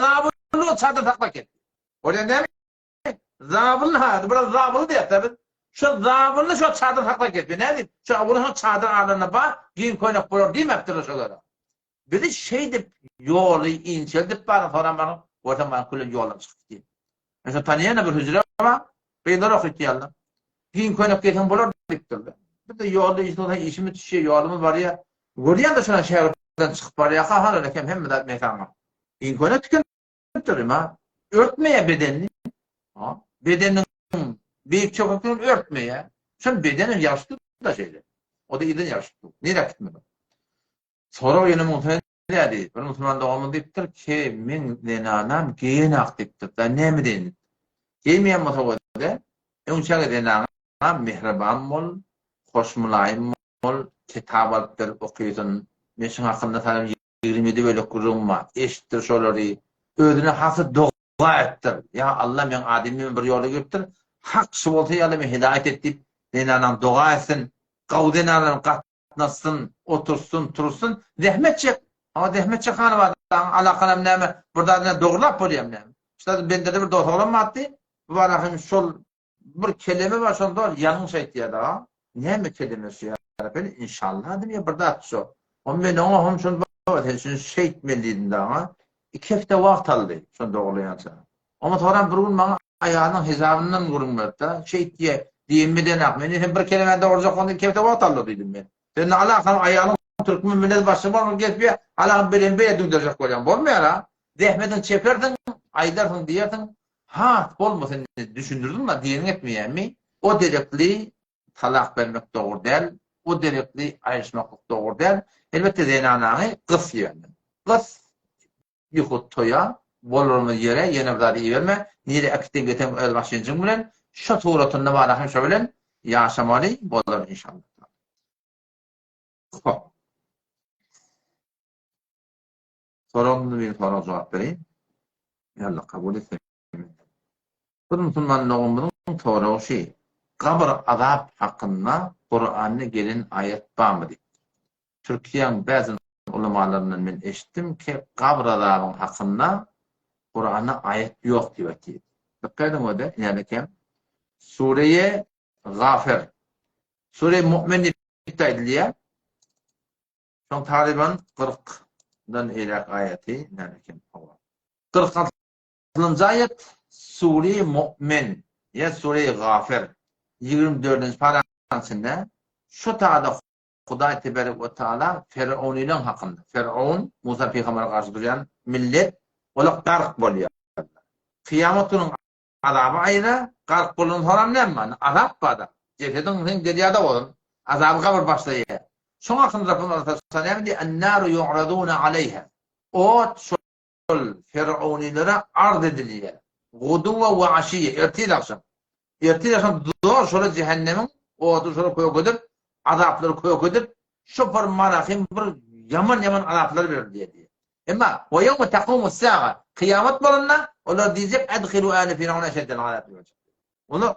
[SPEAKER 1] o çadır taklak etti. Orada ne mi? Zabıllı ha, biraz zabıllı diye tabi. Şu zabıllı şu çadır taklak etti. Ne diyeyim? Şu bunun çadır ağlarına bak, giyin koynak bolar değil mi yaptırır şolara? Bir de şey de yolu inceldi bana sonra bana ortadan kullan yoldan çıktı. Mesela tanıyana bir hücre ama beyler okutti yalla. Giyin koyup geten bolar diktirdi. Bir de yolda işte işimi düşüyor yolumuz var ya. Görüyen de şuna şehirden çıkıp var ya ha öyle hem de mekana. Giyin koyup tükendiririm ha. Örtmeye bedenini. Ha? Bedenin büyük çokluğunu örtmeye. Sen bedenin yaşlı da şeyler. O da idin yaşlı. Nereye gitmedi? Sonra yine muhtemelen dedi. Bir Müslüman doğumlu deyiptir ki min denanam giyin aktiftir. Da ne mi denir? Giymeyen mutlaka önçağı denanam mihraban bol, hoş mulayim bol, kitap alıptır okuyutun. Meşin hakkında tanım 27 böyle kurulma. Eşittir şoları. Ödüne hası dua ettir. Ya Allah men ademimin bir yolu göptir. Hak şubolta yalımı hidayet ettik. Denanam dua etsin. Kavdenanam katnasın, otursun, tursun. Zahmet çek. Ama zahmet çek hanı var. Alakanam neyme. Burada doğrulap bolayım neyme. İşte bende de bir dotoğlam attı. Bu arahim şol bir kelime var şol yanlış etti ya da. Ne mi kelimesi ya? Ben inşallah dedim ya burada atışo. On ben ona hem şol şol şey etmeliydim daha. 2 hafta vakt aldı şol doğrulayansa. Ama sonra bir gün bana ayağının hesabından vurulmadı da şey diye diyemeden akmeni hem bir kelime doğruca kondu 2 hafta vakt aldı dedim ben. Senin alakan ayağının Türkmen millet başı var mı geçmiyor. Alakan benim beye döndürecek koyacağım. Olmuyor ha. Zahmetin çeperdin aydarsın diyerdin. Ha, olmasın düşündürdün mü? Diyenin etmeyen mi? O derekli talak vermek doğru değil. O derekli ayrışmaklık doğru değil. Elbette zeynanağını kıs yani. Kıs yıkut toya, bolurunu yere, yine bir daha iyi verme. Nire akitten geten elbaşıncın bilen, şu tuğratında var ahim şu bilen, yaşamalı, bolur inşallah. Sorumlu bir soru cevap vereyim. Yallah kabul etmeyin. Bir Müslüman doğumunun toru şey, kabr azap hakkında Kur'an'da gelin ayet var mı? Türkiye'nin bazı ulemalarından ben eşittim ki kabr azabının hakkında Kur'an'da ayet yok diyor ki. Bakın o da yani ki Sure-i Gafir, Sure-i Mu'min iddia son Taliban 40'dan ilak ayeti yani ki 46. ayet Sure-i Mu'min ya Sure-i Gafir 24. parasında şu taada Huday Tebarek ve Teala Firavun'un hakkında. Firavun Musa Peygamber'e karşı duran millet ola gark boluyor. Kıyamet günün azabı ayrı, gark bolun soram nemme? Azap bada. Cesedin sen deryada olun. Azabı kabul başlıyor. Şoň hakkında Rabbimiz sallallahu diye en-naru yu'raduna aleyha. O şol Firavunilere ard ediliyor. Guduwa ve aşiye ertil akşam. Ertil akşam doğru şola cehennemin o adı şola koyup azapları koyup şu bir marahim bir yaman azapları verir diye. Ama o yevme taqumu sa'a kıyamet bolanda olar diyecek adkhilu ala firavun eşeddel azap diyecek. Onu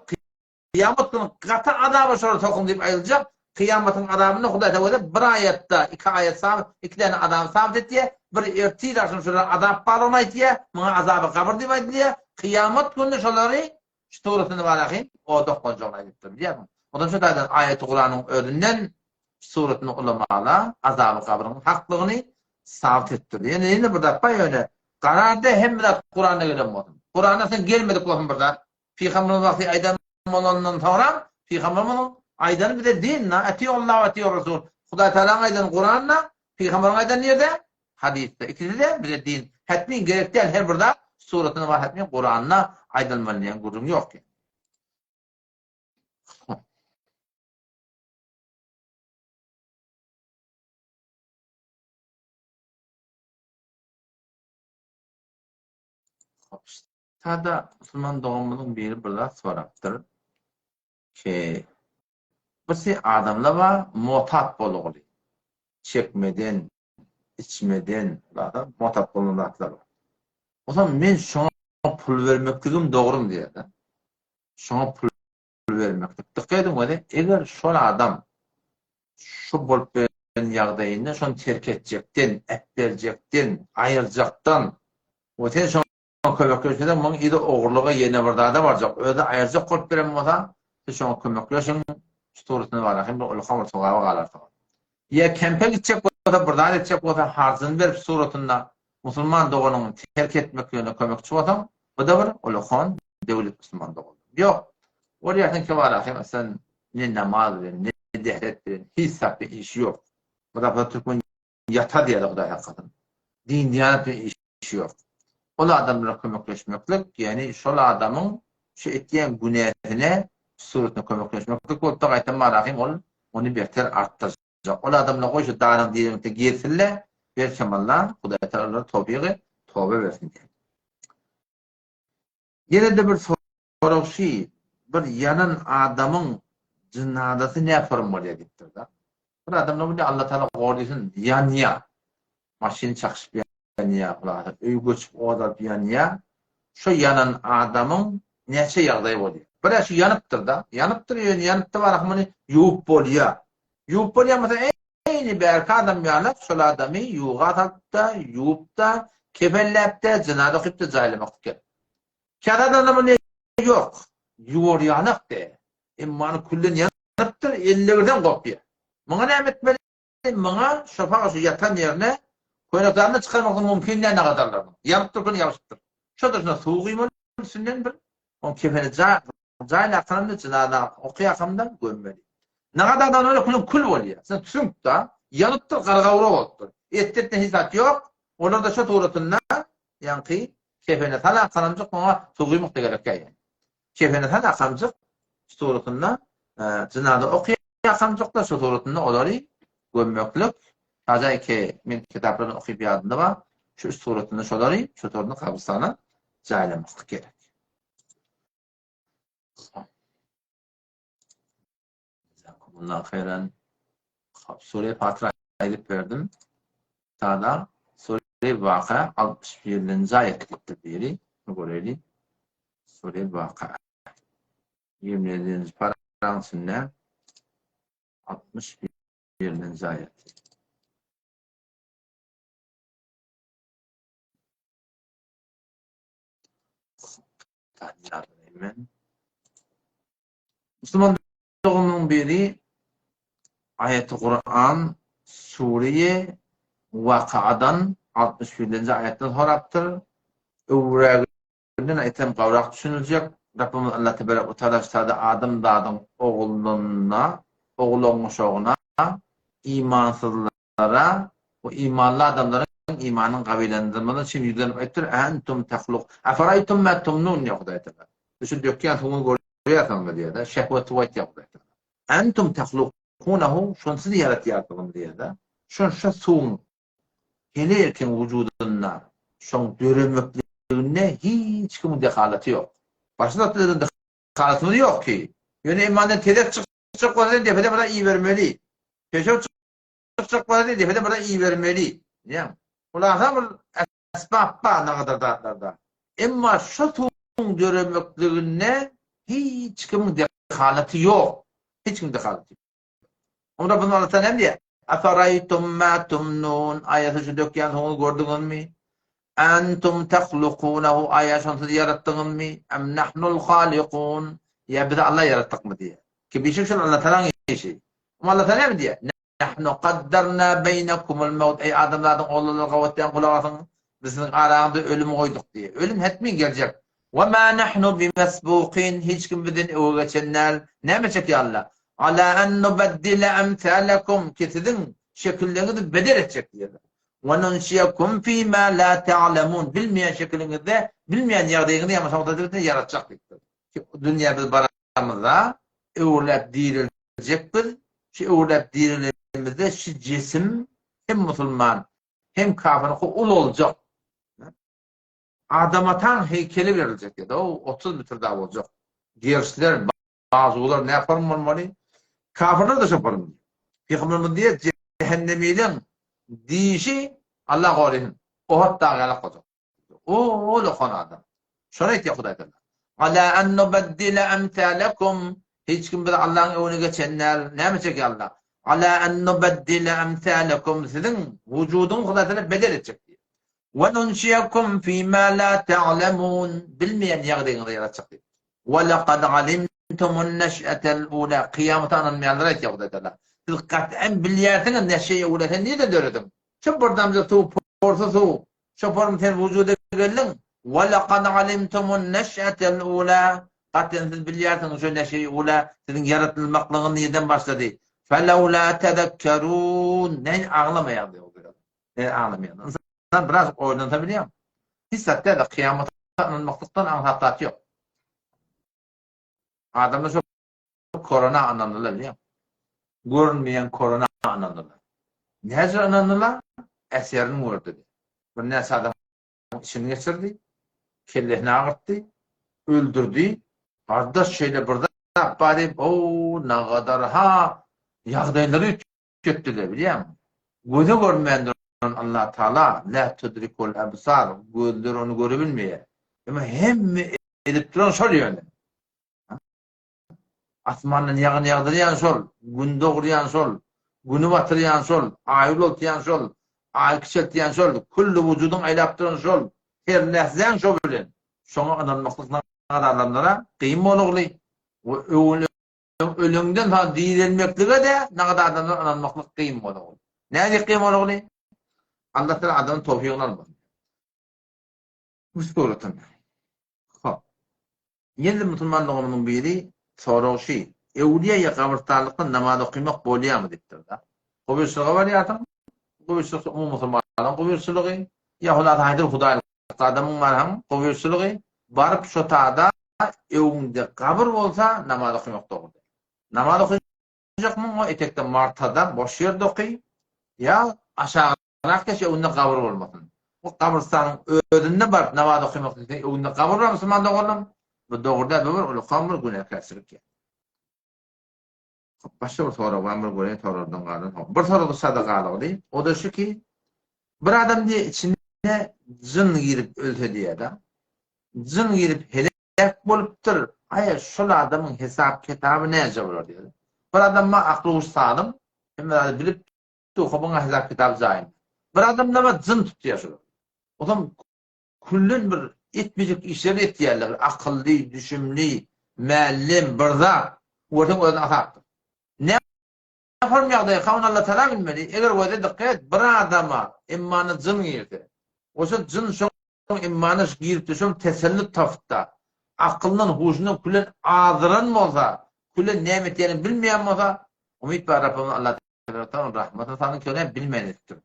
[SPEAKER 1] kıyamet günü kata azabı şola tokum deyip ayrılacak. Kıyametin azabını Huday Teala bir ayette 2 ayet sabit 2 tane adam sabit etti. Bir ertil akşam şola azap barolmaydı diye. Buna azabı kabir deyip diye. Kıyamet günü şoları şu tuğrasını varahim o dokunacağına gittim diye. Ondan şu da ayet-i Kur'an'ın ödünden suretini ulamalar azabı kabrının haklılığını sabit ettirdi. Yani yine burada öyle kararda hem de Kur'an'a gelmedi. Kur'an'a sen gelmedi kulağın burada. Peygamber'in vakti aydan olandan sonra Peygamber'in aydanı bir de dinle etiyullah ve etiyor Resul. Huday Teala'nın aydanı Kur'an'la Peygamber'in aydanı nerede? Hadiste. İkisi de bir de din. Hatmin gerek değil. Her burada suretini var hatmin Kur'an'la aydınlanmayan durum yok ki. Tada Müslüman doğumunun biri burada soraktır ki birisi adamla var mutat boluğulu. Çekmeden, içmeden mutat boluğuluklar var. O zaman men şuna pul vermektigim doğru mu diye de. Şuna pul vermektig. Dikkat edin öyle. Eğer şu adam şu bolup ben yağdayında şunu terk edecektin, ettirecektin, ayıracaktan o sen şuna kömekleşmeden bunun ide oğurluğa yerine bir daha da varacak. Öyle ayıracak kort verem olsa şuna kömekleşin tuturusunu var. Hem de ulu kamur tuğağı kalar. Ya kempe gidecek da buradan etcek olsa harzını verip suratında Musulman doğanın terk etmeklerine kömekçi olsam, bu da bir olukhan devlet Müslüman doğan. Yok. Oraya ki var ahim, sen ne namaz verin, ne dehret verin, hissap bir iş yok. Bu da Türkmen yata diye de o da hakikaten. Din diyanet bir iş yok. Ola adamlara kömekleşmeklik, yani şol adamın şu ettiğin günahine suretine kömekleşmeklik, o da gayet marahim onu beter arttıracak. Ola adamla koşu dağının diyelimde girsinler, belki Allah Hudaý Teala tövbe versin diye. Yine de bir soruşy, bir yanan adamın cennadası ne formalıya gittir da? Bir adamla bunu Allah Teala gordysyň yanıya, maşin çakşyp yanıya, öý göçüp oda yanıya, şu yanan adamın neçe ýagdaý bolýar? Bir şu yanıptır da, yanıptır barahmany ýuwup bolýar. Ýuwup bolýar mesela eyni berka adam ýanap, şol adamy ýuwga tapda, ýuwupda, kefenläpde, jynada okypda jaýlamak gerek. Kadadan ne yok. Yuvar yanık de. İmmanı kullen yanıptır, ellerden kopya. Bana ne etmeli? Bana şafağa şu yatan yerine koynaklarını çıkarmakın mümkün ne kadarlar. Yanıptır, bunu yapıştır. Şu da soğuyum sünnen bir. On kefeni cahil akanımda cınada okuyakamdan gömmeli. Ne kadardan öyle kulun kul oluyor. Sen tüsünk da yanıptır, kargavura oldu. Ettirten hizat yok. Onlar da şu tuğratınla yankı kefene tala akanımcık bana soğuymak da gerek yani. Kefene tala akanımcık suratında cınada okuyakamcık da şu suratında oları gömmeklik. Haza ki men kitaplarını okuyup yadında var. Şu suratında şoları, şu suratında kabristana cahillemeklik gerek. Bundan hayran Sure-i Fatiha edip verdim. Tada Sure-i Vaka 61. ayetliktir biri. Göreli. Sure-i Vaka 27. paragrafında 61. ayet. Müslüman doğumunun biri ayet-i Kur'an Suriye Vaka'dan 61. ayetten horaptır. Öwrəginden ayeten kavrak düşünülecek. Rabbimiz Allah Tebarek ve Teala Adam dağdan oğlunun şoğuna, imansızlara, o imanlı adamların imanın kabilendirmeden şimdi yüzlenip ettir. Entum tahluk. Afaraytum ma tumnun ya Hudaý Teala. Düşün dökýän tuğun görýärsiňmi diýär. Şehwet wat ya Hudaý Teala. Entum tahlukunahu şon siz yaratýardygyň diýär. Şon şu suň helerken vücudunda şon döremekliğine hiç kimin dehalaty yok. Başta da dehalaty yok ki. Yani imandan tedek çıkacak olan defede bana iyi vermeli. Peşe çıkacak olan defede bana iyi vermeli. Yani ulaşamır esbab ne kadar da. Ama şu suň döremekliğine hiç kimin dehalaty yok. Hiç kimin dehalaty yok. Onda bunu anlatan hem diye. Afaraytum ma tumnun ayeti şu dökýän hoňy gördüňizmi? Entum tahlukunahu ayet yarattığın em nahnul halikun ya bize Allah yarattık mı diye. Ki bir şey şunu anlatan şey. Ama Allah Teala mı diye? Nahnu qaddarna beynekumul mevt. Ey adamlardan oğulları kavvetleyen kulağısın. Bizim arağında ölümü koyduk diye. Ölüm hetmin gelecek. Ve ma nahnu bimesbuqin. Hiç kim bizden öve geçenler. Ne meçek ya Allah? Ala en nubeddile emthalakum. Ki sizin şekillerinizi bedel edecek diye. وَنُنْشِيَكُمْ فِي مَا لَا تَعْلَمُونَ bilmeyen şeklinizde, bilmeyen yerdeyini yaratacaktık. Yaratacaktık. Dünya biz baramızda öğrelep dirilecektir. Şu öğrelep dirilmemizde şu cisim hem Müslüman hem kafir ul olacak. Adamatan heykeli verilecek ya da o 30 metre daha olacak. Gerçler, bazılar ne yaparım olmalı? Kafirler de yaparım. Peygamberimiz diye cehennemiyle dişi Allah gorihim. O hatta galak olacak. O lokhan adam. Şöyle etiyor Hudaý Teala. Ala en nubeddile emthalakum. Hiç kim bir Allah'ın önüne geçenler ne yapacak Allah? Ala en nubeddile emthalakum. Sizin vücudun Hudaý Teala bedel edecek diye. Ve nunşiyakum fîmâ lâ te'lemûn. Bilmeyen yerdeyini yaratacak diye. Ve lekad alimtumun neş'etel ûlâ. Kıyametan anmayanlara etiyor Hudaý Teala. Dikkaten bilyertin ne şeye uğratan niye de döredin? Şu buradan tu porsa tu. Şu form ten vücuda gelin. Ve laqad alimtumun neş'etel ula. Katen siz bilyertin şu neşeyi ula sizin yaratılmaklığın neden başladı? Felevla tedekkerun. Ne ağlamayan diyor. Ne ağlamayan. İnsan biraz oynatabiliyor. Hissatte de kıyamata anılmaklıktan anlatat yok. Adamda şu korona anlanırlar biliyor musun? Görünmeyen korona anlanırlar. Nezir anlanırlar? Eserini vurdu. Bir nesi adam içini geçirdi, kellehini ağırttı, öldürdü. Arda şeyle burada bari o ne kadar ha yağdayları kötüler biliyor musun? Gözü görmeyen Allah Teala la tudrikul absar, gözler onu görebilmeye. Ama hem edip duran soruyor yani. Asmanın yağını yağdırayan sol, gün doğrayan sol, günü batırayan sol, ayı oltayan sol, ayı kıçıltayan sol, kullu vücudun aylaptıran sol, her lehzen sol bilen. Şoňa ananmaklyk adamlara kıyım bolugly. Ölümden ha diýilmeklige de nagada adamlar ananmaklyk kıyım bolugly. Näde kıyım bolugly? Allah Teala adamın tawfigyny almaly. Bu suratyn. Ha. Ýelde musulmanlygynyň biri soraşy. Ewliya gabrtarlykda namaz okumak bolýarmy diýipdir da. Gowşylygy bar ýatym. Gowşylyk musulmanlaryň gowşylygy ýa-da haýdyr Hudaýlyk adamyň barham gowşylygy barıp şu taada evinde kabır bolsa namaz okumak dogry. Namaz okujakmyň o etekde martada boş ýerde okuy ýa aşağı keşe önde kabır bolmasyn. O kabırstanyň ödünde bar namaz okumak önde kabır bar musulman dogry. Bu dogryda bir ulu kamır günah käsirlik. Başka bir soru var mı göre sorudan galan. Bir soru da sadakalygy. O da şu ki bir adam diye içine jin girip ölse diýär da. Jin girip helak bolupdyr. Aýa şol adamyň hesap kitaby näçe bolar diýär. Bir adamma akly ustanım, hem bilip okumaň hesap kitap zaýyn. Bir adam näme jin tutýar şol. O zaman kullun bir etmeyecek işleri etýärler. Akıllı, düşünli, müellim, birza. Orada o atak. Ne form ýagdaý kawn Allah Teala bilmeli. Eger wada dikkat bir adama immany jin girdi. Oşo jin şoň immany girdi, şoň tesellit tapda. Akylyň huşunyň kullun azyran bolsa, kullun nämet ýerini bilmeýän bolsa, umyt bar Allah Teala rahmaty sany kölen bilmenekdir.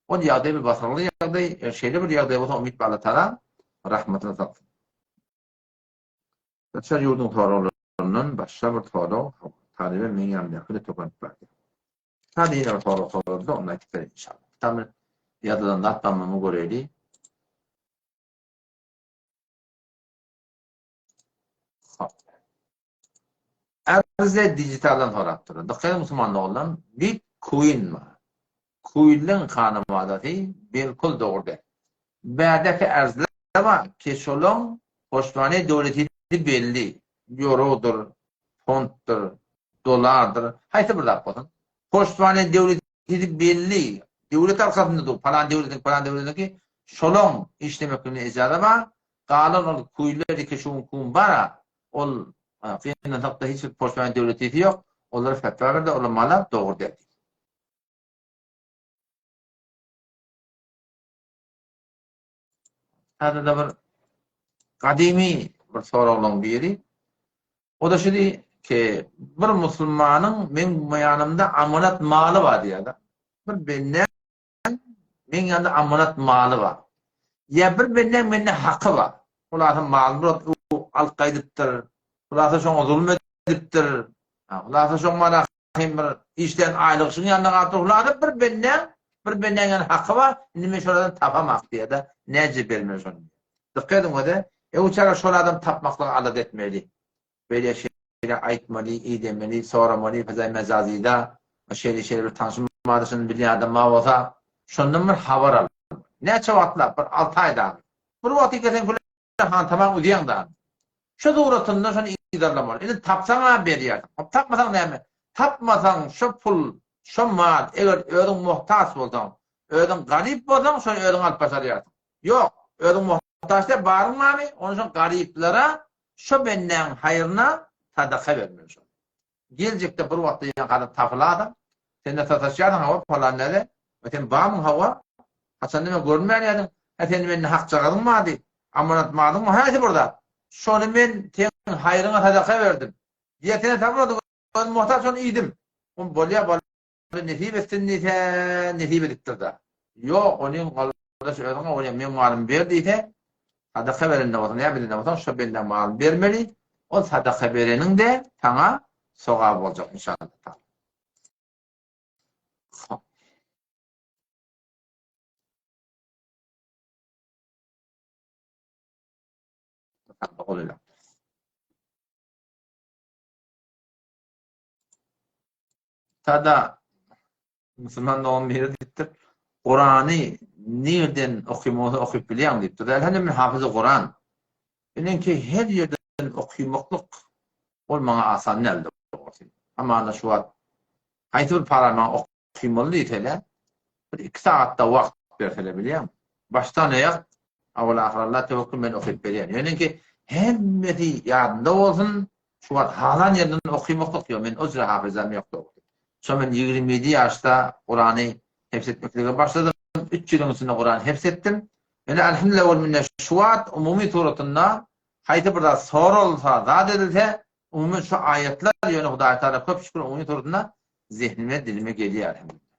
[SPEAKER 1] O ýagdaý bir basarly ýagdaý, şeýle bir ýagdaý bolsa umyt bar Allah Teala rahmatyny saksyn. Geçer ýurdun soralaryndan başga bir soru talibe men ýanymda toplanıp bardy. Hadi ýene soru soruldy, onda kitler inşallah. Tamam, ýadydan atmamy göreli. Erze dijitaldan sorapdyr. Dikkat musulmanlygyň Bitcoin mi? Coin'in kanunu adaty bilkul dogry. Bädäki erzler ama keşolun Osmanlı devleti belli. Eurodur, fontdur, dolardır. Haýsy bir zat bolsun. Osmanlı devleti belli. Devlet arkasındadır. Falan devletdeki şolun işlemekini ejada ba, galan ol kuýlar keşolun kun bara. Ol fiýandan tapda hiç bir Osmanlı devleti ýok. Olar fetwa berdi, olar mala dogry dedi. Hada da bir kadimi bir soraglaň biri. O da şudy ki bir musulmanyň men ýanymda amanat maly bar diýär. Bir benden men ýanymda amanat maly bar. Ya bir benden mende haqqy bar. Olaryň malyny alqaýdypdyr. Ular şoň zulm edipdir. Ular şoň mala hem bir işden aýlygyň ýanyna gatyrlady bir benden haqqy bar. Nime şoladan tapamak diýär. Näce bermez onu. Dikkat edin öde. Uçağa şol adam tapmakla alat etmeli. Böyle şeyler aytmaly, edemeli, soramaly, fazay mezazida, şeyler bir tanşym madysyn bilýän adam bolsa, şondan bir habar al. Näçe wagtla bir 6 aýda. Bir wagt iketen kulen han tamam udýanda. Şu dogratynda şonu idarlamaly. Endi tapsaň berýär. Tapmasaň näme? Tapmasaň şu pul, şu mal, eger özüň muhtaç bolsaň, özüň garip bolsaň, şonu özüň alyp başarýar. Yok, özüň muhtaçda barmamy, onun şoň gariplara şu benden haýyryna sadaka bermeli. Geljekde bir wagt ýa-da tapylady. Sen de sataşyadın hava falan nede? Öten bağımın hava. Hasan deme görmeyen yadın. Efendim ben hak çakalım mı hadi? Amanat mağdın mı? Haydi burada. Şonu ben ten hayrına sadaka verdim. Diyetine tamamladım. Ben muhtaç onu iyiydim. On bolya bolya nesip etsin nite nesip ediptir da. Yok onun kalbada söyledin ona men malım verdi ite. Sadaka veren de olsa ne bilin de olsa şu benden malım vermeli. O sadaka verenin de sana sogab olacak inşallah. Oluyor. Tada Müslüman da on biri dittir. Kur'an'ı nereden okuyup biliyorum deyip durdu. Elhamdülillah hafızı Kur'an. Benim ki her yerden okuymaklık olmana asan elde olsun. Ama ana şu an haytı bir parama okuymalı itele. Bir 2 saatte vakt versele biliyorum. Baştan ayak avla ahirallah tevekkül ben okuyup biliyorum. Yani ki hemmeti yadında olsun. Şu an halan yerden okuymaklık yok. Ben özre hafızam yok da. Sonra ben 27 yaşta Kur'an'ı hepsetmekle başladım. 3 yılın üstünde Kur'an'ı hepsettim. Yani elhamdülillah vel minne şu an umumi suratında haydi burada sorulsa, zat edilse umumi şu ayetler yönü Hudayi Teala çok şükür umumi suratında zihnime, dilime geliyor elhamdülillah.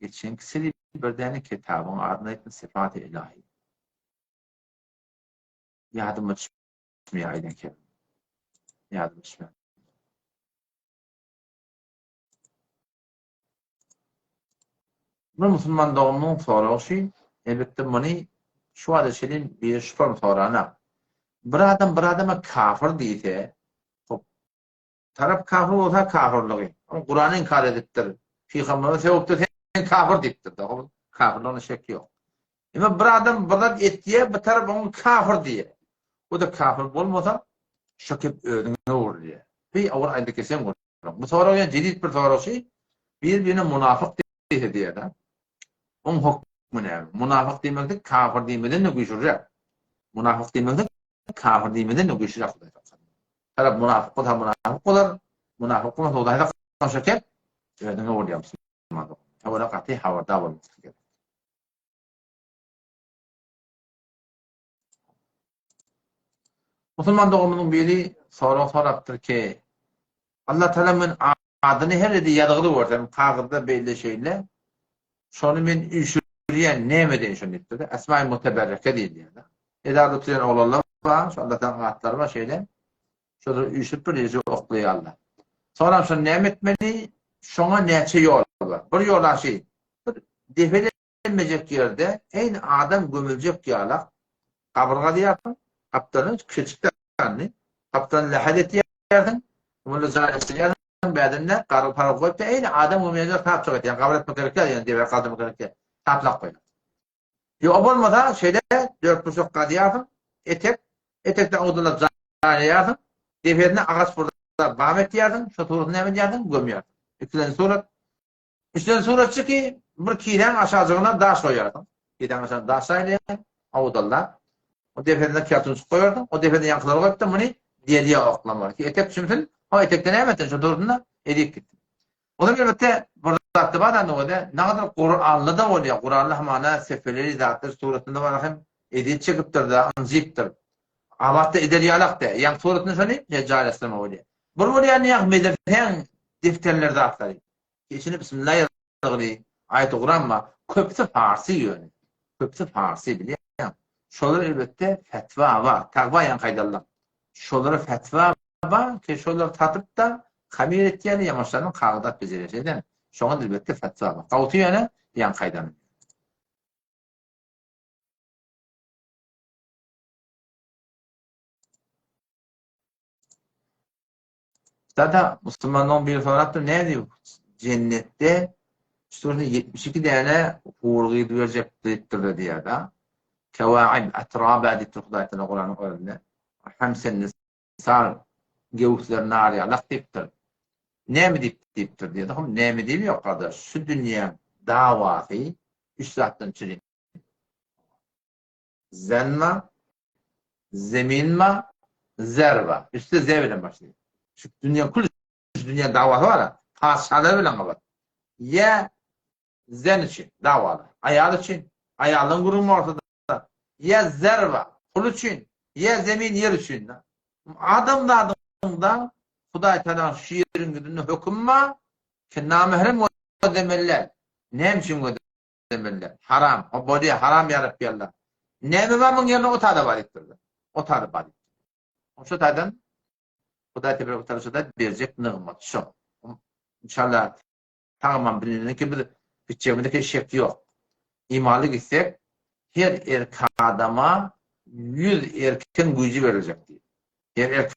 [SPEAKER 1] Geçen kısır bir tane kitabın adına etmiş Sıfat-ı İlahi. Yardım etmiyor aynen ki. Yardım etmiyor. Bu Müslüman doğumunun sorusu elbette bunu şu adı şeyin bir şüphem sorana. Bir adama kafir deyse taraf kafir olsa kafirliği. Kur'an'ın inkar ediptir. Peygamber'e sevaptır sen kafir deyiptir. Kafirliğine şek yok. Ama bir adam bir ettiye bir taraf onu kafir diye. O da kafir olmasa şakip ödüne vurur diye. Bir avur ayda kesen vurur. Bu soru yani cedid bir sorusu birbirine münafık diye de. Onun hukmu ne? Münafık demektir kafir demeden ne güçlüyecek? Münafık demektir kafir demeden ne güçlüyecek? Taraf münafık olur. Münafık olmasa o da şakip ödüne vurur diye. Avura katı havada var. Müslüman doğumunun biri soraptır ki Allah Teala'nın adını her yerde yadığılı var. Kağıda belli şeyle. Şonu men üşürüyen nemeden şunu dedi. Esma-i Muteberreke değil yani. Edalı tutuyan oğlanlar var. Şu Allah'tan adları var şeyle. Şunu üşürüp bir yezi okluyor Allah. Sonra şunu nemetmeli şuna neçe yol var. Bir yola şey. Bir defelenmeyecek yerde en adam gömülecek yağla kaburga diyardım. Kaptanın küçüklerini. Kaptanın lahadet diyardım. Bunu zaten diyardım. Bedende karı para koyup da aynı adam gömülecek tap çok et. Yani kabul etmek gerekiyor. Yani dever kaldırmak gerekiyor. Taplak koyuyor. Yok olmadan şeyde 4,5 diyardım. Etekten odunla zaten diyardım. Deferine ağaç burada bahmet diyardım. Şu turutunu hemen diyardım. Gömüyordum. Üçten sonra çık ki bir kiden aşağıcığına daş koyardım. Kiden aşağıda daş saylayan odunla. O deferinde kağıtını koyardım. O deferinde yankıları koyup da bunu deliye oklamak. Etek çümsün. O etekten hemen şu turutuna edip gittim. O da elbette burada zatı var da ne kadar Kur'anlı da oluyor. Kur'anlı mana seferleri zatır suretinde var hem edip çıkıptır da anziptir. Avatta ederiyalak da. Yani suretini şöyle Ceccalesleme oluyor. Bunu oluyor ne yakmedir? Hem defterlerde atları. İçine Bismillahirrahmanirrahim. Ayet-i Kur'an mı? Köpüsü Farsi yönü. Köpüsü Farsi biliyor musun? Şolar elbette fetva var. Takva yan kaydallam. Şolara fetva var ki şolar tatıp da kabir ettiğini yamaçlarının kağıdat becereceğinden. Şoğun elbette fetva var. Kavutu yönü yan kaydanım. Zaten Müslümanların bir soraktır. Ne diyor? Cennette işte 72 tane hurgıyı verecektir diye da. Kevaib etrabe edittir Hudayetine Kur'an'ın önünde. Hamsen nisar gevuslar nari alak deyiptir. Ne mi deyiptir diye de. Ne mi deyip yok kardeş. Şu dünya davası 3 saatten çürüyün. Zenna zemin ma, zer var. Üstte z bilen başlıyor. Şu dünya dünya davatı var ya, paşalar bilen var. Ya zen için davalı, ayal için, ayalın kurumu ortada. Ya zer var, kul için, ya zemin yer için. Adamda Hudaý Teala şiirin güdünü hükümma ki namehrem o demeller. Nem için demeller. Haram. O body haram yarap yerler. Nemi var bunun yerine o tadı var ettirdi. O tadı var. O şu tadan Hudaý Teala da verecek nığmat. Şu. İnşallah tamam bilinen ki bir bütçemdeki şek yok. İmanlık ise her adama 100 erken gücü verilecek diye. Her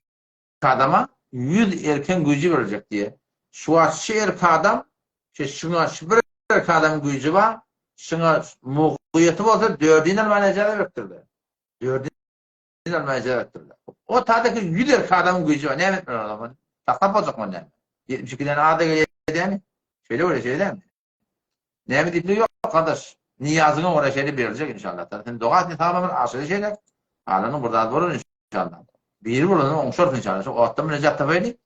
[SPEAKER 1] adama 100 erken gücü verecek diye. Şu adam şuna bir adam gücü var. Şuna muğuyeti olsa 4'ünü almanacağını bektirdi. 4'ünü almanacağını bektirdi. O tadaki 100 adam gücü var. Ne emetmen adamın? Taklap olacak mı ne? 72'den adı geliyor değil mi? Şöyle öyle şey değil mi? Ne emetipli yok kardeş. Niyazını oraya şeyini verecek inşallah. Sen doğatını tamamen aşırı şeyler. Ağlanın burada vurur inşallah. Bir vurulun, on şort inşallah. O attan münecat tafaylı.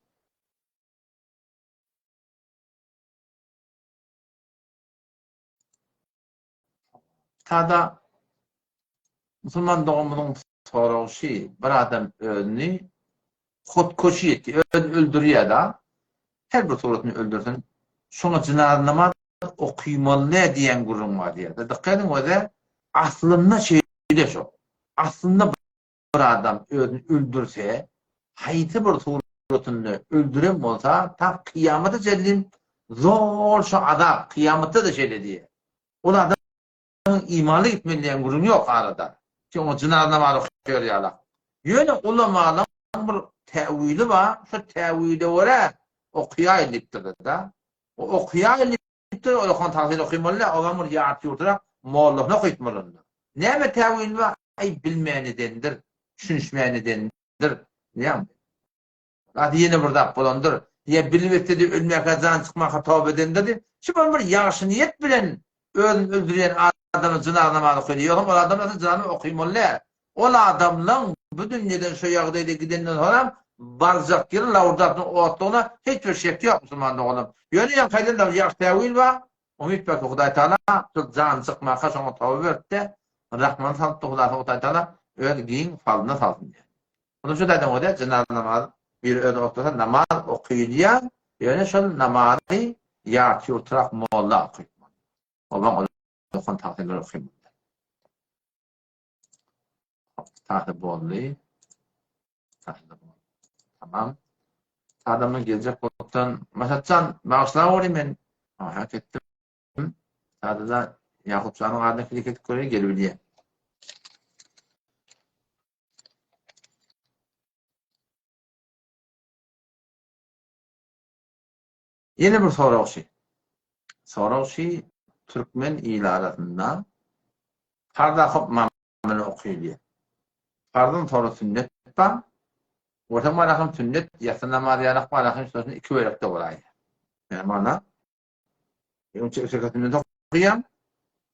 [SPEAKER 1] Tada Müslüman doğumunun soruğu bir adam ölünü xodkoşu etti. Öldürüyor da her bir suretini öldürsün. Sonra cenazı namaz okuymalı diyen gurum var diye. Dikkat edin o da aslında şeyde şu. Aslında bir adam öldürse hayatı bir suretini öldürem olsa ta kıyamete celin zor şu adam kıyamette de şeyle diye. O adam imanlı gitmeliyen gurum yok arada. Ki o cenazı namazı okuyor ya. Yöne ulamaların bir tevhidi var. Şu tevhidi var okuya eliptir da. O okuya eliptir o lokhan tahsil okuymalı. Olamur yaatı yurtura moğolluğuna koyutmalı. Neyme tevhidi var? Ay bilmeyenedendir. Düşünüşmeyenedendir. Neyem? Hadi yine burada bulandır. Ya bilmekte de ölmeye kazan çıkmaya tavbe edendir. Şimdi bir yaxşı niyet bilen öldüren adamın cenazı namazı koyuyor. O adam nasıl cenazı okuymalı? O adamla bu dünyadan şu yağdayla gidenden sonra barzak yerin lavurdatını oğuttuğuna hiçbir şey yok Müslüman'da oğlum. Yönüyen kaydında yaş tevil var. Umit belki Hudaý Teala can çıkmaya sonra tavbe etti. Rahman salttı Hudaý Teala öyle giyin falına saltın diye. Bunu şu dedim o da cenazı namazı bir öyle otursa namaz okuyuyor. Yani şu namazı yağıtı oturak moğla okuyuyor. O zaman o kon tahsilleri okuyuyor. Tahsil bolli. Tamam. Adamın gelecek oluktan Masatcan bağışlar olayım ben. Hak ettim. Sadece Yakup Can'ın adına klik ettik oraya geliyor diye. Yeni bir soru okşi. Soru okşi Türkmen ilarasında farda hop mamını okuyor diye. Fardın soru sünnet var. Ortam alakım sünnet, yasın namazı yarak var, alakım sözünü 2 verekte olayı. Yani bana, 3 rekat sünnet okuyam,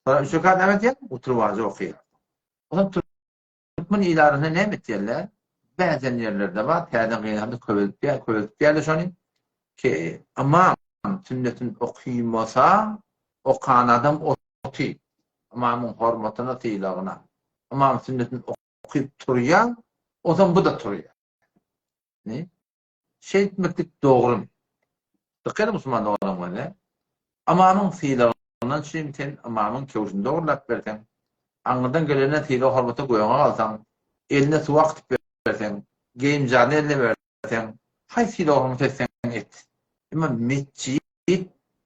[SPEAKER 1] sonra 3 rekat emet yap, oturvazı okuyam. O zaman Türkmen ilarına ne emet yerler? Bazen yerlerde var, terden kıyılarında kövültüp yerler şunun ki ama sünnetin okuyulmasa, o kanadam otu. Amamın hormatına, tiyilağına. Ama sünnetin okuyup turuyan, o zaman bu da turuyor. Ne? Şey etmektik doğru mu? Dikkat Müslüman doğru mu ne? Amamın fiillerinin şimdiden amamın kevşini doğrulak versen, anladan gelene fiili hormata koyana alsan, eline su vakit versen, geyimcanı eline versen, hay fiili hormata etsen et. Ama mescid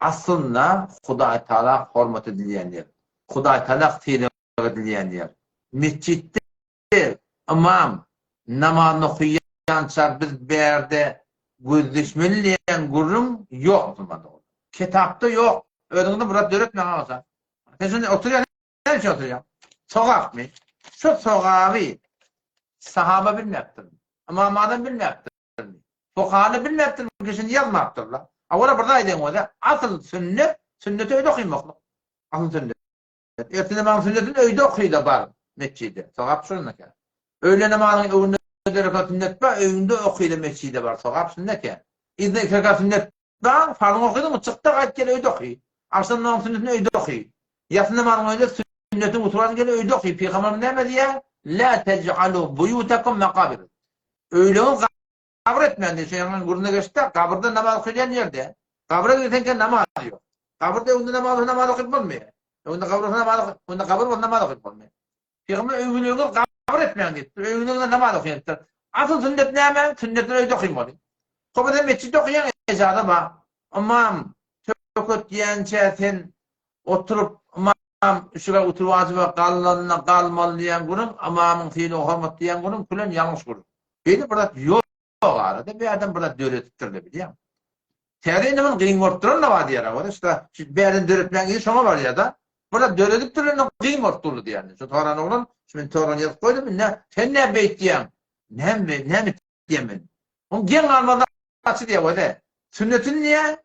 [SPEAKER 1] aslında Hudaý Teala hormat edilen yer. Hudaý Teala fiili edilen yer. Mescidde amam namazını okuyansa biz bir yerde gözleşmeliyen gurum yok Müslümanda. Kitapta yok. Önünde burada öğretmen olsa. Sen şimdi oturuyor, ne için oturuyor? Sokak mı? Şu sokağı sahaba bilmektir. Amamadan bilmektir. Fukahanı bilmektir. Kişinin yazmaktırlar. Ama burada edin o da asıl sünneti öyle okuymakla. Asıl sünnet. Ertene ben sünnetin öyle okuyla var mescide. Sokak şununla kadar. Öğle namazının önünde rekat sünnet var, önünde okuyla mescide var. Sokak sünnet ya. İzne 2 rekat sünnet var, farzını okuydu mu çıktı kayıt gele öyde okuyor. Akşam namazının sünnetini öyde okuyor. Yatsı namazının önünde sünnetin oturmasını gele öyde okuyor. Peygamber ne diye? La tec'alu buyutakum mekabir. Öğlenin kabir etmeyen diye şeyin guruna geçti. Kabirde namaz okuyan yerde. Kabire giderken namaz yok. Kabirde önünde namaz okuyup olmuyor. Önünde kabir namaz okuyup olmuyor. Peygamber öğünlüğünü kabir etmeyen diye. Öğünlüğünde namaz okuyan diye. Asıl sünnet ne hemen? Sünnetini öyde okuyayım oluyor. Kopada mescidde okuyan ecada var. Aman tökut diyençe sen oturup aman şuraya oturup acaba kalmalı diyen günün amamın fiili hormat diyen günün kulen yanlış kurur. Beni burada yok arada bir adam burada dörettirdi biliyor musun? Tereynemin kıyın ortturun da var diyor. İşte bir yerden döretmeyen gibi şuna var ya da burada döretip duruyor kıyın ortturdu diyen. Şu Toran oğlum şimdi Toran yazıp koydum ne sen ne beyt diyen ne mi diyemin. Onun gen almadan açı diye koydu. Sünnetin niye?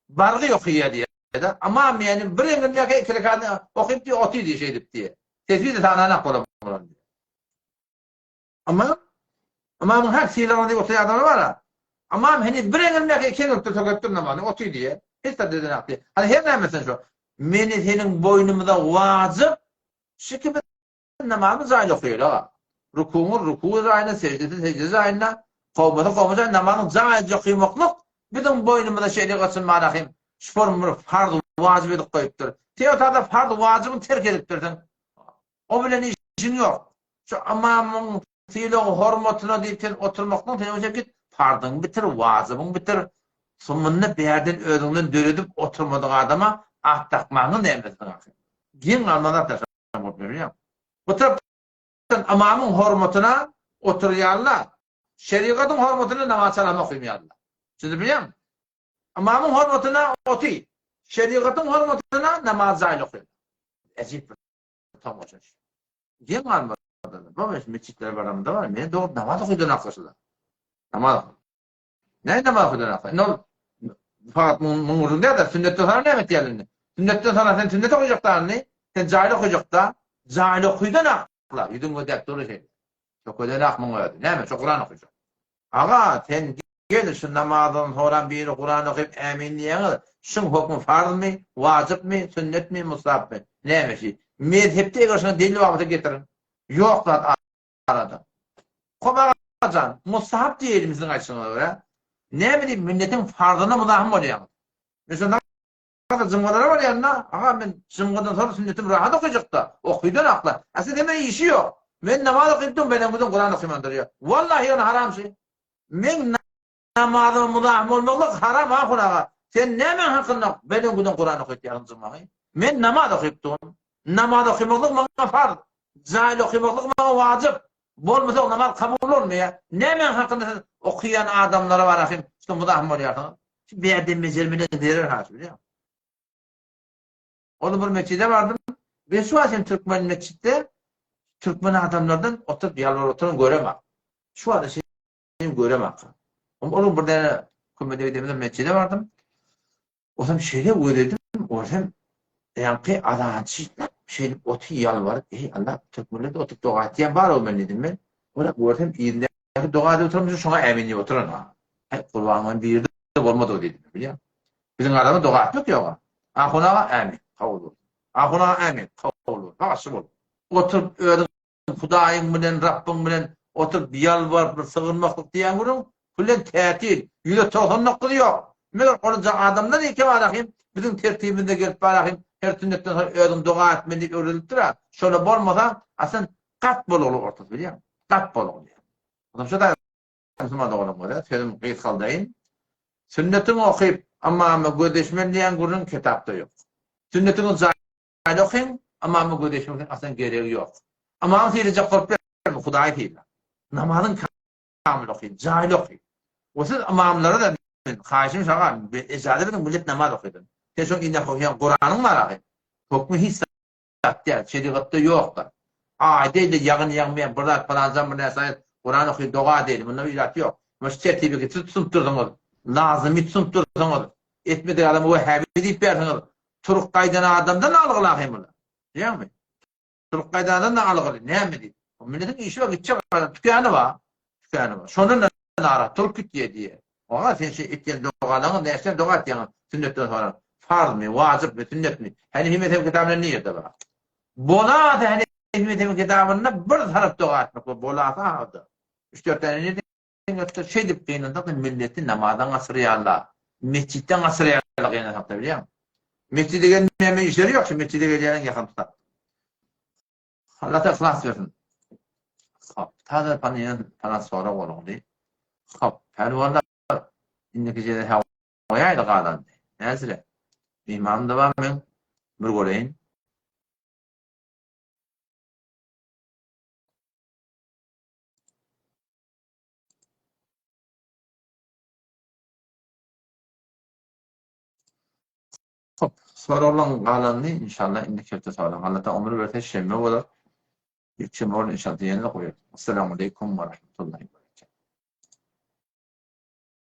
[SPEAKER 1] Bargı yok ya diye. Ama yani bir engel iki rekat okuyup diye otu diye şey edip diye. Tezbih de tanana koyalım. Ama bunun her şeylerin diye otuya adamı var ha. Ama hani bir engel iki nokta sokaktan namazı otu diye. Hiç de dedin aklı. Hani her ne mesela şu. Meni senin boynumda vacip şıkkı namazı zayl okuyor ha. Ruku'u aynı, secdesi aynı. Kovmada namazın zayl okuyomaklık. Bizim boynumda şeyle kaçın manahim. Sporumur farz vacip edip koyuptur. Teotada farz vacibini terk ediptirdin. O bilen işin yok. Şu amamın fiilin hormatına deyip oturmaktan sen git fardın bitir, vacibin bitir. Sonunda bir yerden ödünden döredip oturmadığı adama ah takmağını emrettin. Gen almadan taşımak biliyor. Bu taraftan amamın hormatına oturuyarlar. Şeriatın hormatına namaz çalama okuymayarlar. Siz biliyor musun? Amamın hormatına otuy. Şeriatın hormatına namaz zayl okuyor. Ecip bir tam olacak. Gen almadan. Bu mescitler baramında var. Meni doğru namaz okuyduğun aklaşılar. Namaz okuyor. Ne namaz okuyduğun aklaşılar? Ne olur? Fakat mungurun diye de sünnetten sonra ne emet yerlerini? Sünnetten sonra sen sünnet okuyacaklar ne? Sen cahil okuyacaklar. Cahil okuyduğun akla. Yudun o dert doğru şey. Çok ödene akmın ödü. Ne mi? Çok Kur'an okuyacak. Ağa sen gelir şu namazdan sonra biri Kur'an okuyup eminliğine şun hukmu farz mı? Vacip mi? Sünnet mi? Mustahap mı? Ne mi şey? Mezhepte karşına delil vakti getirin. Yok lan arada. Kobacan, mustahap diye elimizin açısına göre. Ne bileyim milletin farzına mudahım oluyor. Mesela ne kadar zımgalara var yanına. Aha ben zımgadan sonra sünnetim rahat okuyacak da. Okuyduğun akla. Aslında hemen işi yok. Ben namaz okuyordum benim budum Kur'an okuymandırıyor. Vallahi ona haram şey. Men namazı mudahım olmaklık haram ha kunağa. Sen ne men hakkında benim budum Kur'an okuyordum zımgamayı. Men namaz okuyordum. Namaz okuymaklık bana farz. Cahil okuymaklık bana vacip. Bolmasa namaz kabul olmuyor. Ne men hakkında okuyan adamlara var akım. İşte mudahım oluyor. Bir yerden becermene verir haşi biliyor musun? Onu bir mescide vardım. Ben şu an Türkmen mescitte Türkmen adamlardan oturup yalvar oturun göremem. Şu anda şeyim göremem. Onun burada komedi ödemeden mescide vardım. O zaman şeyle uğradım. O zaman yani adamcı şey otu yalvar. Allah Türkmen'de oturup dua etiyen var o ben dedim ben. Ona gördüm yerindeki dua ede oturmuş şuna eminliği oturun ha. Kurbanın bir yerde olmadı o dedim biliyor musun? Bizim adamı dua etmek yok. Ahuna emin. Kavul olur. Ahuna emin. Kavul olur. Nasıl olur? Oturup öğren Hudayın bilen, Rabbin bilen oturup yalvar, sığınmaklık diyen kurun kullen tetil. Yüle tohunluk kılıyor. Meğer olacak adamlar iki var akım. Bizim tertibinde gelip var akım. Her sünnetten sonra öğren dua etmedik öğrenildir ha. Şöyle bolmasa aslında kat bol olur ortada biliyor musun? Kat bol olur. Adam şu da Müslüman oğlum var. Söyledim kıyıt kaldayım. Sünnetini okuyup ama gödeşmen diyen kurun kitapta yok. Sünnetini zahil okuyun ama gödeşmen aslında gereği yok. Ama seyredecek korklar mı? Hudayı değil. Namazın kamil okuyun, cahil okuyun. O siz imamlara da karşım şaka, ecade edin, millet namaz okuyun. Teşok indi okuyan Kur'an'ın var akı. Hukmu hiç sattı, şeriatta yok da. Değil de yağın yağmayan, burada falan zaman nesayet Kur'an okuyun, dua değil, bunun ilat yok. Ama tertibi ki tutsun olur. Lazım hiç tutsun olur. Etmedi adamı o hebi deyip versin. Turuk kaydana adamdan algılayın bunu. Değil mi? Turuk kaydadan da algılayın. Ne mi değil? Milletin işi var, gidecek kadar tükanı var. Tükanı var. Şonun nara, Türküt diye. Oğa sen şey etken doğalanın dersen doğat yani sünnetten sonra. Farz mı, vacip mi, sünnet mi? Hani himmet kitabında ne yerde var? Bola da hani himmet kitabında bir taraf doğatmak bu bola sahada. 3-4 tane ne şey dip kıyınında da milletin namazdan asrıyarlar. Mescitten asrıyarlar yani hatta biliyor musun? Mescide gelmeyen işleri yok. Şimdi mescide geleyen yakın tutar. Allah da ihlas versin. Tadı bana sonra oldu. Hop, pervanlar indiki jede havayaydı qalandı. Näzire? İmam da var men bir göreyin. Hop, soralan qalandı inşallah indiki hafta sonra. Allah da ömür verse şemme bolar. İçim olur inşallah diyenle koyuyor. Esselamu aleyküm ve rahmetullahi.